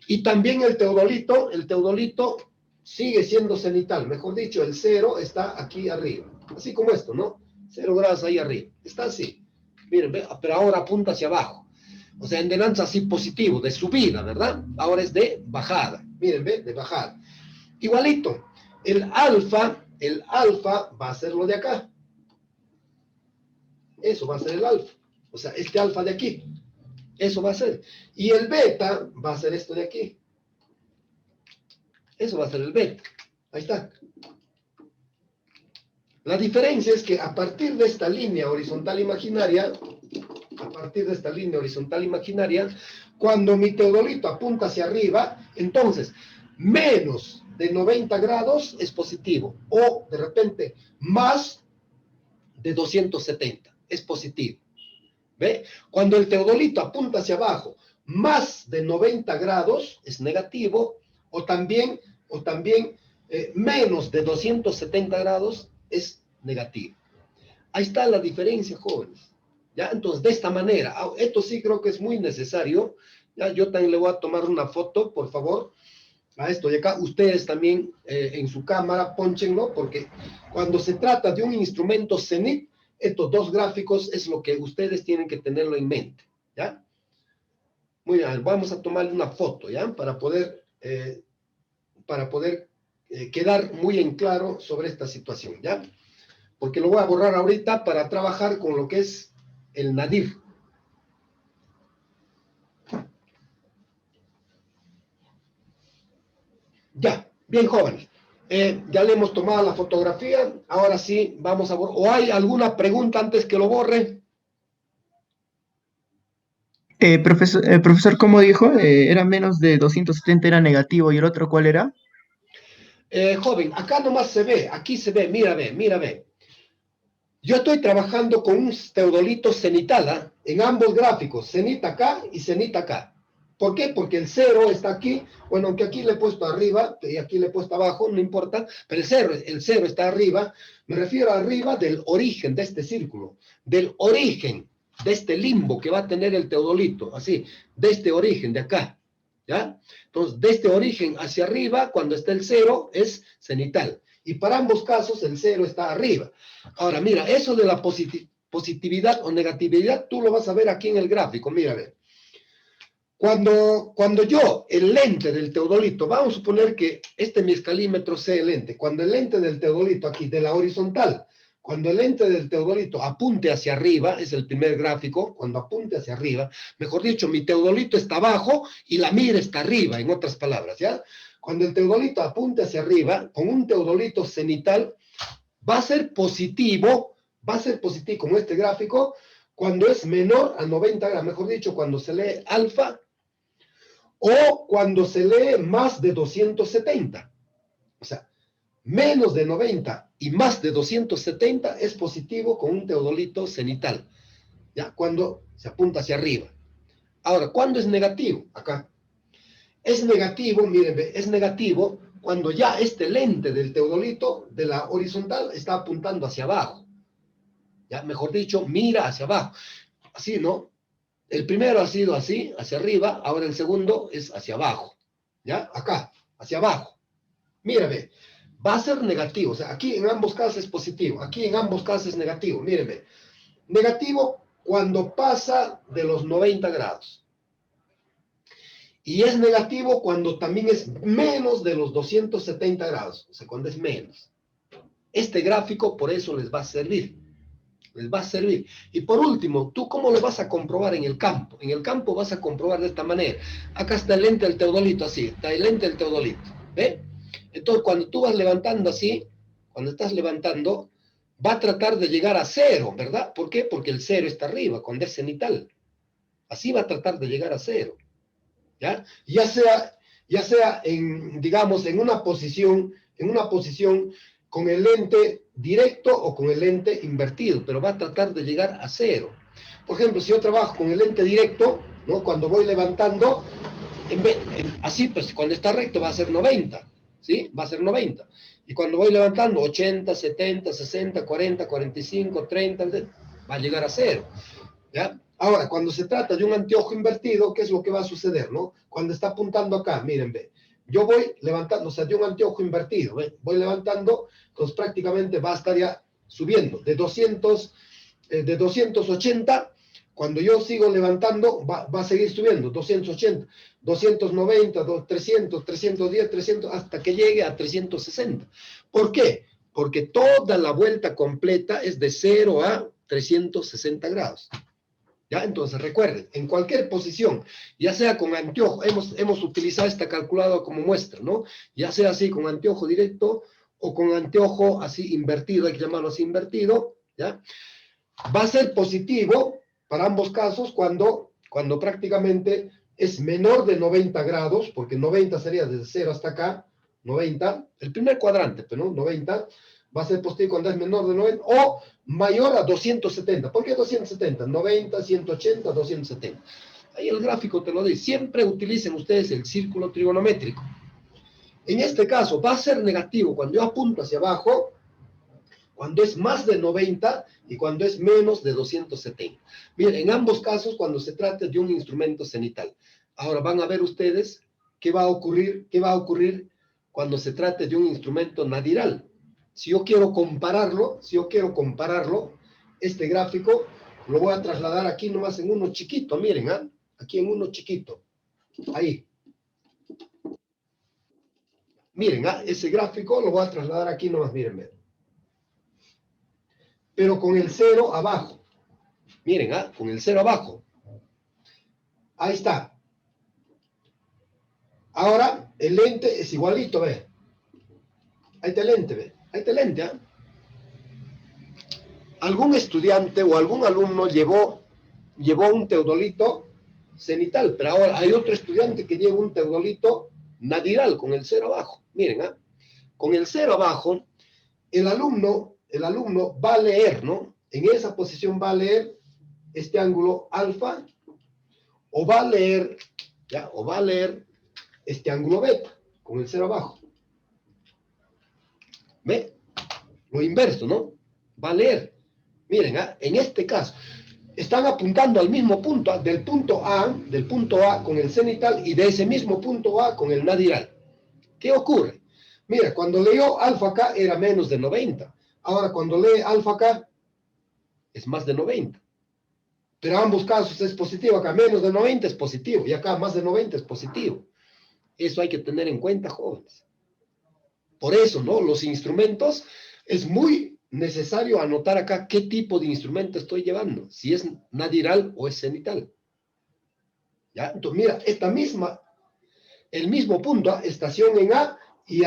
S1: Y también el teodolito sigue siendo cenital. Mejor dicho, el 0 está aquí arriba. Así como esto, ¿no? 0 grados ahí arriba. Está así. Miren, ¿ve? Pero ahora apunta hacia abajo. O sea, en delante así positivo, de subida, ¿verdad? Ahora es de bajada. Miren, ¿ve? De bajada. Igualito. El alfa va a ser lo de acá. Eso va a ser el alfa. O sea, este alfa de aquí. Eso va a ser. Y el beta va a ser esto de aquí. Eso va a ser el beta. Ahí está. La diferencia es que a partir de esta línea horizontal imaginaria, cuando mi teodolito apunta hacia arriba, entonces, menos de 90 grados es positivo. O, de repente, más de 270 es positivo. ¿Ve? Cuando el teodolito apunta hacia abajo, más de 90 grados es negativo, o también menos de 270 grados es negativo. Ahí está la diferencia, jóvenes. ¿Ya? Entonces, de esta manera, esto sí creo que es muy necesario. ¿Ya? Yo también le voy a tomar una foto, por favor, a esto de acá. Ustedes también en su cámara, pónchenlo, porque cuando se trata de un instrumento cenit, estos dos gráficos es lo que ustedes tienen que tenerlo en mente, ¿ya? Muy bien, vamos a tomarle una foto, ¿ya? Para poder quedar muy en claro sobre esta situación, ¿ya? Porque lo voy a borrar ahorita para trabajar con lo que es el nadir. Ya, bien, jóvenes. Ya le hemos tomado la fotografía, ahora sí vamos a borrar. ¿O hay alguna pregunta antes que lo borre?
S4: Profesor, ¿cómo dijo? Era menos de 270, era negativo, ¿y el otro cuál era?
S1: Joven, acá nomás se ve, aquí se ve, mira, ve. Yo estoy trabajando con un teodolito cenital, en ambos gráficos, cenit acá y cenit acá. ¿Por qué? Porque el 0 está aquí, bueno, aunque aquí le he puesto arriba y aquí le he puesto abajo, no importa, pero el 0 está arriba, me refiero arriba del origen de este círculo, del origen de este limbo que va a tener el teodolito, así, de este origen de acá, ¿ya? Entonces, de este origen hacia arriba, cuando está el 0, es cenital. Y para ambos casos, el 0 está arriba. Ahora, mira, eso de la positividad o negatividad, tú lo vas a ver aquí en el gráfico, mira, a ver. Cuando yo, el lente del teodolito, vamos a suponer que este es mi escalímetro C, el lente. Cuando el lente del teodolito aquí, de la horizontal, cuando el lente del teodolito apunte hacia arriba, es el primer gráfico, cuando apunte hacia arriba, mejor dicho, mi teodolito está abajo y la mira está arriba, en otras palabras, ¿ya? Cuando el teodolito apunte hacia arriba, con un teodolito cenital, va a ser positivo, como este gráfico, cuando es menor a 90 grados, mejor dicho, cuando se lee alfa, O cuando se lee más de 270. O sea, menos de 90 y más de 270 es positivo con un teodolito cenital. ¿Ya? Cuando se apunta hacia arriba. Ahora, ¿cuándo es negativo? Acá. Es negativo, miren, es negativo cuando ya este lente del teodolito de la horizontal está apuntando hacia abajo. Ya, mejor dicho, mira hacia abajo. Así, ¿no? El primero ha sido así, hacia arriba, ahora el segundo es hacia abajo. ¿Ya? Acá, hacia abajo. Mírame, va a ser negativo. O sea, aquí en ambos casos es positivo, aquí en ambos casos es negativo. Míreme, negativo cuando pasa de los 90 grados. Y es negativo cuando también es menos de los 270 grados. O sea, cuando es menos. Este gráfico por eso les va a servir. Les va a servir. Y por último, ¿tú cómo lo vas a comprobar en el campo? En el campo vas a comprobar de esta manera. Acá está el lente del teodolito, así. Está el lente del teodolito. ¿Ve? Entonces, cuando tú vas levantando así, cuando estás levantando, va a tratar de llegar a cero, ¿verdad? ¿Por qué? Porque el cero está arriba, cuando es cenital. Así va a tratar de llegar a cero. ¿Ya? Ya sea en, digamos, en una posición con el lente directo o con el lente invertido, pero va a tratar de llegar a cero. Por ejemplo, si yo trabajo con el lente directo, ¿no? Cuando voy levantando, así, pues cuando está recto va a ser 90, ¿sí? Va a ser 90. Y cuando voy levantando 80, 70, 60, 40, 45, 30, va a llegar a cero. ¿Ya? Ahora, cuando se trata de un anteojo invertido, ¿qué es lo que va a suceder, no? Cuando está apuntando acá, miren, ve. Yo voy levantando, o sea, de un anteojo invertido, ¿ve? Voy levantando, entonces prácticamente va a estar ya subiendo de 280, cuando yo sigo levantando, va a seguir subiendo, 280, 290, 300, 310, 300, hasta que llegue a 360. ¿Por qué? Porque toda la vuelta completa es de 0 a 360 grados. ¿Ya? Entonces recuerden, en cualquier posición, ya sea con anteojo, hemos utilizado esta calculadora como muestra, ¿no? Ya sea así con anteojo directo o con anteojo así invertido, hay que llamarlo así invertido, ¿ya? Va a ser positivo para ambos casos cuando prácticamente es menor de 90 grados, porque 90 sería desde 0 hasta acá, 90, el primer cuadrante, pero ¿no? 90, va a ser positivo cuando es menor de 90, o mayor a 270. ¿Por qué 270? 90, 180, 270. Ahí el gráfico te lo dice. Siempre utilicen ustedes el círculo trigonométrico. En este caso va a ser negativo cuando yo apunto hacia abajo, cuando es más de 90 y cuando es menos de 270. Miren, en ambos casos cuando se trata de un instrumento cenital. Ahora van a ver ustedes qué va a ocurrir cuando se trate de un instrumento nadiral. Si yo quiero compararlo, este gráfico lo voy a trasladar aquí nomás en uno chiquito, miren, ¿ah? Aquí en uno chiquito, ahí. Miren, ¿ah? Ese gráfico lo voy a trasladar aquí nomás, miren. Pero con el 0 abajo. Miren, ¿ah? Con el 0 abajo. Ahí está. Ahora, el lente es igualito, ¿ve? Ahí está el lente, ¿ve? Ahí está el lente, ¿ah? Algún estudiante o algún alumno llevó un teodolito cenital, pero ahora hay otro estudiante que lleva un teodolito nadiral con el 0 abajo. Miren, ¿ah? Con el 0 abajo, el alumno va a leer, ¿no? En esa posición va a leer este ángulo alfa, o va a leer este ángulo beta, con el 0 abajo. ¿Ve? Lo inverso, ¿no? Va a leer. Miren, ¿ah? En este caso, están apuntando al mismo punto, del punto A con el cenital y de ese mismo punto A con el nadiral. ¿Qué ocurre? Mira, cuando leyó alfa acá era menos de 90. Ahora, cuando lee alfa acá, es más de 90. Pero en ambos casos es positivo. Acá menos de 90 es positivo. Y acá más de 90 es positivo. Eso hay que tener en cuenta, jóvenes. Por eso, ¿no? Los instrumentos, es muy necesario anotar acá qué tipo de instrumento estoy llevando. Si es nadiral o es cenital. ¿Ya? Entonces, mira, el mismo punto, estación en A y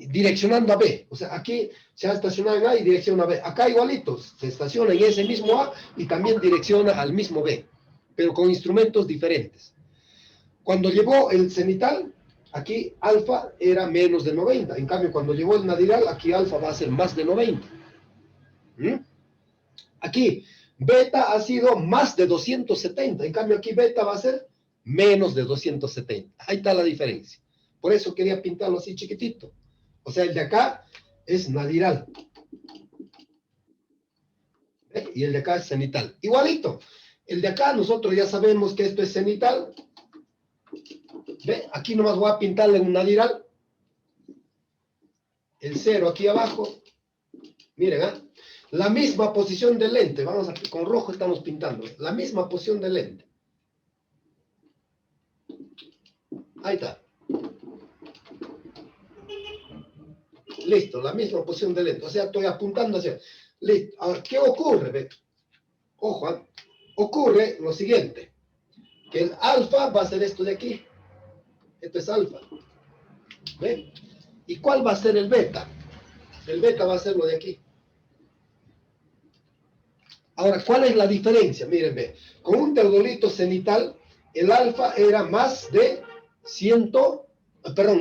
S1: direccionando a B. O sea, aquí se ha estacionado en A y direcciona a B. Acá igualitos, se estaciona en ese mismo A y también direcciona al mismo B, pero con instrumentos diferentes. Cuando llevó el cenital, aquí alfa era menos de 90. En cambio, cuando llevó el nadiral, aquí alfa va a ser más de 90. ¿Mm? Aquí, beta ha sido más de 270. En cambio, aquí beta va a ser menos de 270. Ahí está la diferencia. Por eso quería pintarlo así chiquitito. O sea, el de acá es nadiral. ¿Ve? Y el de acá es cenital. Igualito. El de acá, nosotros ya sabemos que esto es cenital. ¿Ve? Aquí nomás voy a pintarle un nadiral. El 0 aquí abajo. Miren, ¿eh? La misma posición del lente. Vamos a, con rojo estamos pintando. La misma posición del lente. Ahí está. Listo, la misma posición del lente. O sea, estoy apuntando hacia... Listo. Ahora, ¿qué ocurre? ¿Ve? Ojo, ¿eh? Ocurre lo siguiente. Que el alfa va a ser esto de aquí. Esto es alfa. ¿Ve? ¿Y cuál va a ser el beta? El beta va a ser lo de aquí. Ahora, ¿cuál es la diferencia? Miren, ve. Con un teodolito cenital, el alfa era más de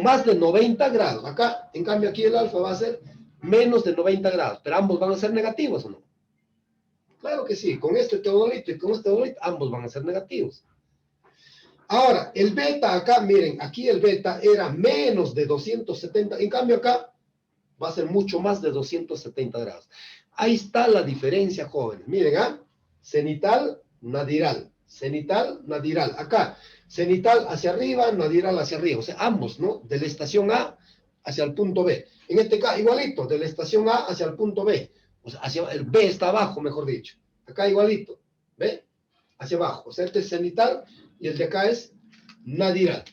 S1: más de 90 grados. Acá, en cambio, aquí el alfa va a ser menos de 90 grados. Pero ambos van a ser negativos, ¿o no? Claro que sí. Con este teodolito y con este teodolito, ambos van a ser negativos. Ahora, el beta acá, miren, aquí el beta era menos de 270. En cambio, acá va a ser mucho más de 270 grados. Ahí está la diferencia, jóvenes. Miren, ¿ah? Cenital, nadiral. Cenital, nadiral. Acá, cenital hacia arriba, nadiral hacia arriba. O sea, ambos, ¿no? De la estación A hacia el punto B. En este caso, igualito, de la estación A hacia el punto B. O sea, hacia el B está abajo, mejor dicho. Acá igualito. ¿Ve? Hacia abajo. O sea, este es cenital y el de acá es nadiral.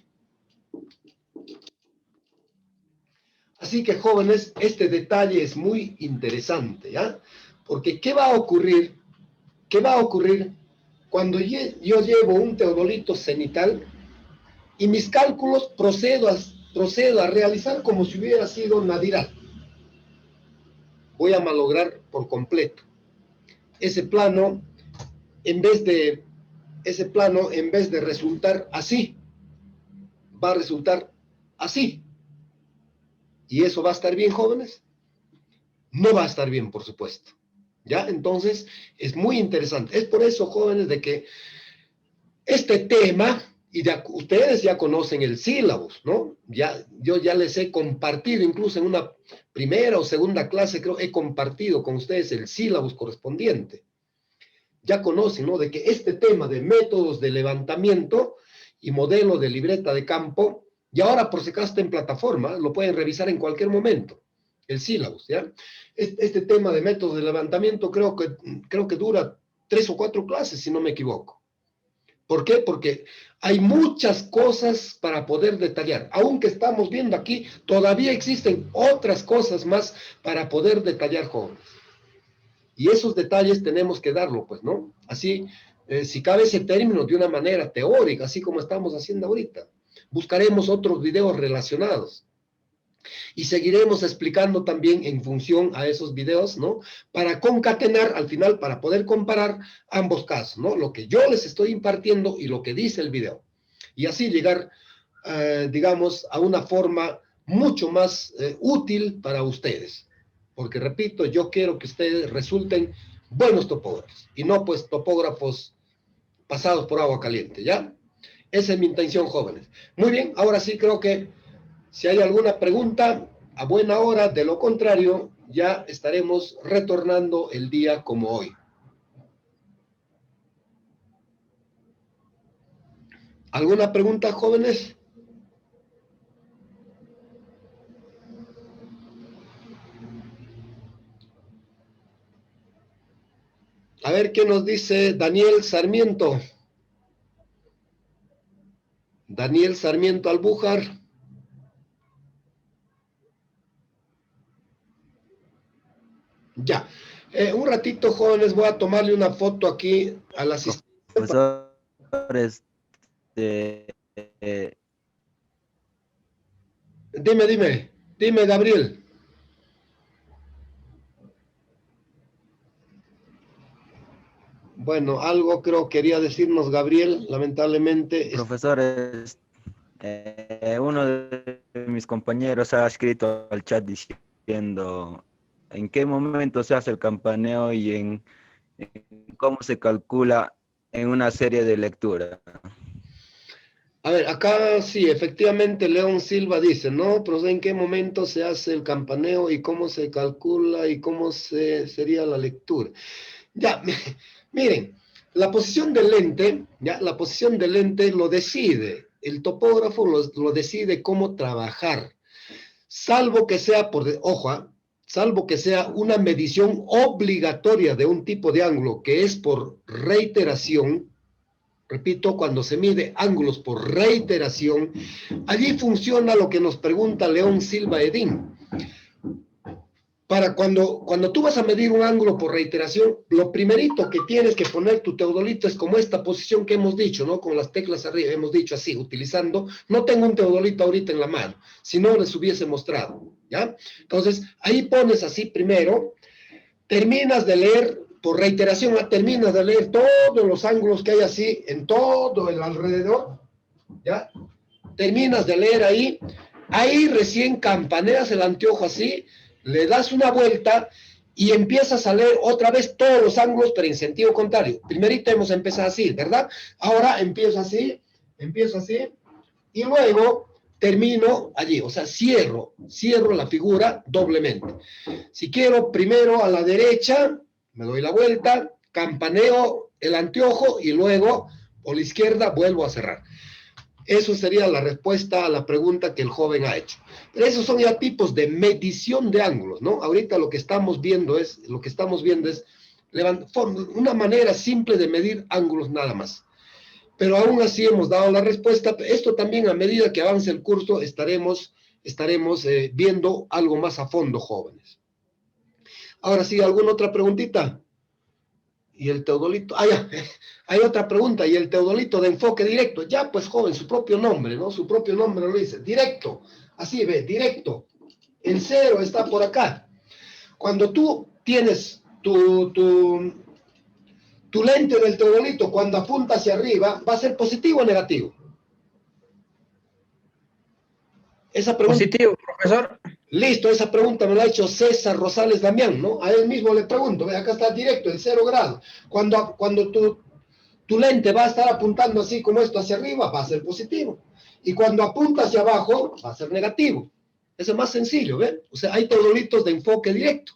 S1: Así que, jóvenes, este detalle es muy interesante, ¿ya? Porque, ¿qué va a ocurrir? ¿Qué va a ocurrir cuando yo llevo un teodolito cenital y mis cálculos procedo a realizar como si hubiera sido nadiral? Voy a malograr por completo. Ese plano, en vez de resultar así, va a resultar así. ¿Y eso va a estar bien, jóvenes? No va a estar bien, por supuesto. ¿Ya? Entonces, es muy interesante. Es por eso, jóvenes, de que este tema, ustedes ya conocen el sílabus, ¿no? Yo ya les he compartido, incluso en una primera o segunda clase, creo, he compartido con ustedes el sílabus correspondiente. Ya conocen, ¿no? De que este tema de métodos de levantamiento y modelo de libreta de campo, y ahora por si acaso está en plataforma, lo pueden revisar en cualquier momento, el sílabus, ¿ya? Este tema de métodos de levantamiento creo que dura 3 o 4 clases, si no me equivoco. ¿Por qué? Porque hay muchas cosas para poder detallar. Aunque estamos viendo aquí, todavía existen otras cosas más para poder detallar, jóvenes. Y esos detalles tenemos que darlo, pues, ¿no? Así, si cabe ese término de una manera teórica, así como estamos haciendo ahorita. Buscaremos otros videos relacionados. Y seguiremos explicando también en función a esos videos, ¿no? Para concatenar, al final, para poder comparar ambos casos, ¿no? Lo que yo les estoy impartiendo y lo que dice el video. Y así llegar, digamos, a una forma mucho más útil para ustedes. Porque, repito, yo quiero que ustedes resulten buenos topógrafos y no, pues, topógrafos pasados por agua caliente, ¿ya? Esa es mi intención, jóvenes. Muy bien, ahora sí creo que si hay alguna pregunta, a buena hora, de lo contrario, ya estaremos retornando el día como hoy. ¿Alguna pregunta, jóvenes? A ver qué nos dice Daniel Sarmiento. Daniel Sarmiento Albújar. Ya. Un ratito, jóvenes, voy a tomarle una foto aquí al asistente.
S8: Profesores,
S1: Dime, Gabriel. Bueno, algo creo quería decirnos Gabriel, lamentablemente.
S8: Profesor, uno de mis compañeros ha escrito al chat diciendo en qué momento se hace el campaneo y en cómo se calcula en una serie de lectura.
S1: A ver, acá sí, efectivamente León Silva dice, ¿no? Pero ¿en qué momento se hace el campaneo y cómo se calcula y cómo sería la lectura? Ya, miren, la posición del lente, ya, la posición del lente lo decide, el topógrafo lo decide cómo trabajar, salvo que sea, ojo, salvo que sea una medición obligatoria de un tipo de ángulo que es por reiteración. Repito, cuando se mide ángulos por reiteración, allí funciona lo que nos pregunta León Silva Edín. Para cuando tú vas a medir un ángulo por reiteración, lo primerito que tienes que poner tu teodolito es como esta posición que hemos dicho, ¿no? Con las teclas arriba, hemos dicho así, utilizando, no tengo un teodolito ahorita en la mano, si no les hubiese mostrado, ¿ya? Entonces, ahí pones así primero, terminas de leer, por reiteración, terminas de leer todos los ángulos que hay así, en todo el alrededor, ¿ya? Terminas de leer ahí, ahí recién campaneas el anteojo así, le das una vuelta y empiezas a leer otra vez todos los ángulos, pero en sentido contrario. Primerito hemos empezado así, ¿verdad? Ahora empiezo así, y luego termino allí, o sea, cierro la figura doblemente. Si quiero primero a la derecha, me doy la vuelta, campaneo el anteojo y luego por la izquierda vuelvo a cerrar. Eso sería la respuesta a la pregunta que el joven ha hecho. Pero esos son ya tipos de medición de ángulos, ¿no? Ahorita lo que estamos viendo es una manera simple de medir ángulos nada más. Pero aún así hemos dado la respuesta. Esto también a medida que avance el curso estaremos viendo algo más a fondo, jóvenes. Ahora sí, ¿alguna otra preguntita? Y el teodolito, ya, hay otra pregunta, y el teodolito de enfoque directo, ya pues joven, su propio nombre, ¿no? Su propio nombre lo dice, directo, así ve, directo, el cero está por acá. Cuando tú tienes tu lente del teodolito, cuando apunta hacia arriba, ¿va a ser positivo o negativo? Esa pregunta,
S9: positivo, profesor.
S1: Listo, esa pregunta me la ha hecho César Rosales Damián, ¿no? A él mismo le pregunto, ve, acá está directo, el 0 grado. Cuando tu lente va a estar apuntando así como esto hacia arriba, va a ser positivo. Y cuando apunta hacia abajo, va a ser negativo. Eso es más sencillo, ¿ven? O sea, hay teodolitos de enfoque directo.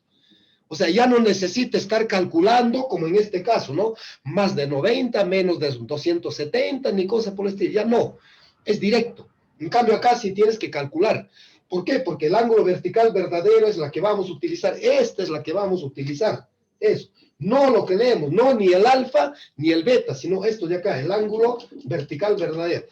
S1: O sea, ya no necesita estar calculando, como en este caso, ¿no? Más de 90, menos de 270, ni cosa por el estilo. Ya no, es directo. En cambio acá sí tienes que calcular. ¿Por qué? Porque el ángulo vertical verdadero es la que vamos a utilizar. Esta es la que vamos a utilizar. Eso. No lo que leemos, no ni el alfa ni el beta, sino esto de acá, el ángulo vertical verdadero.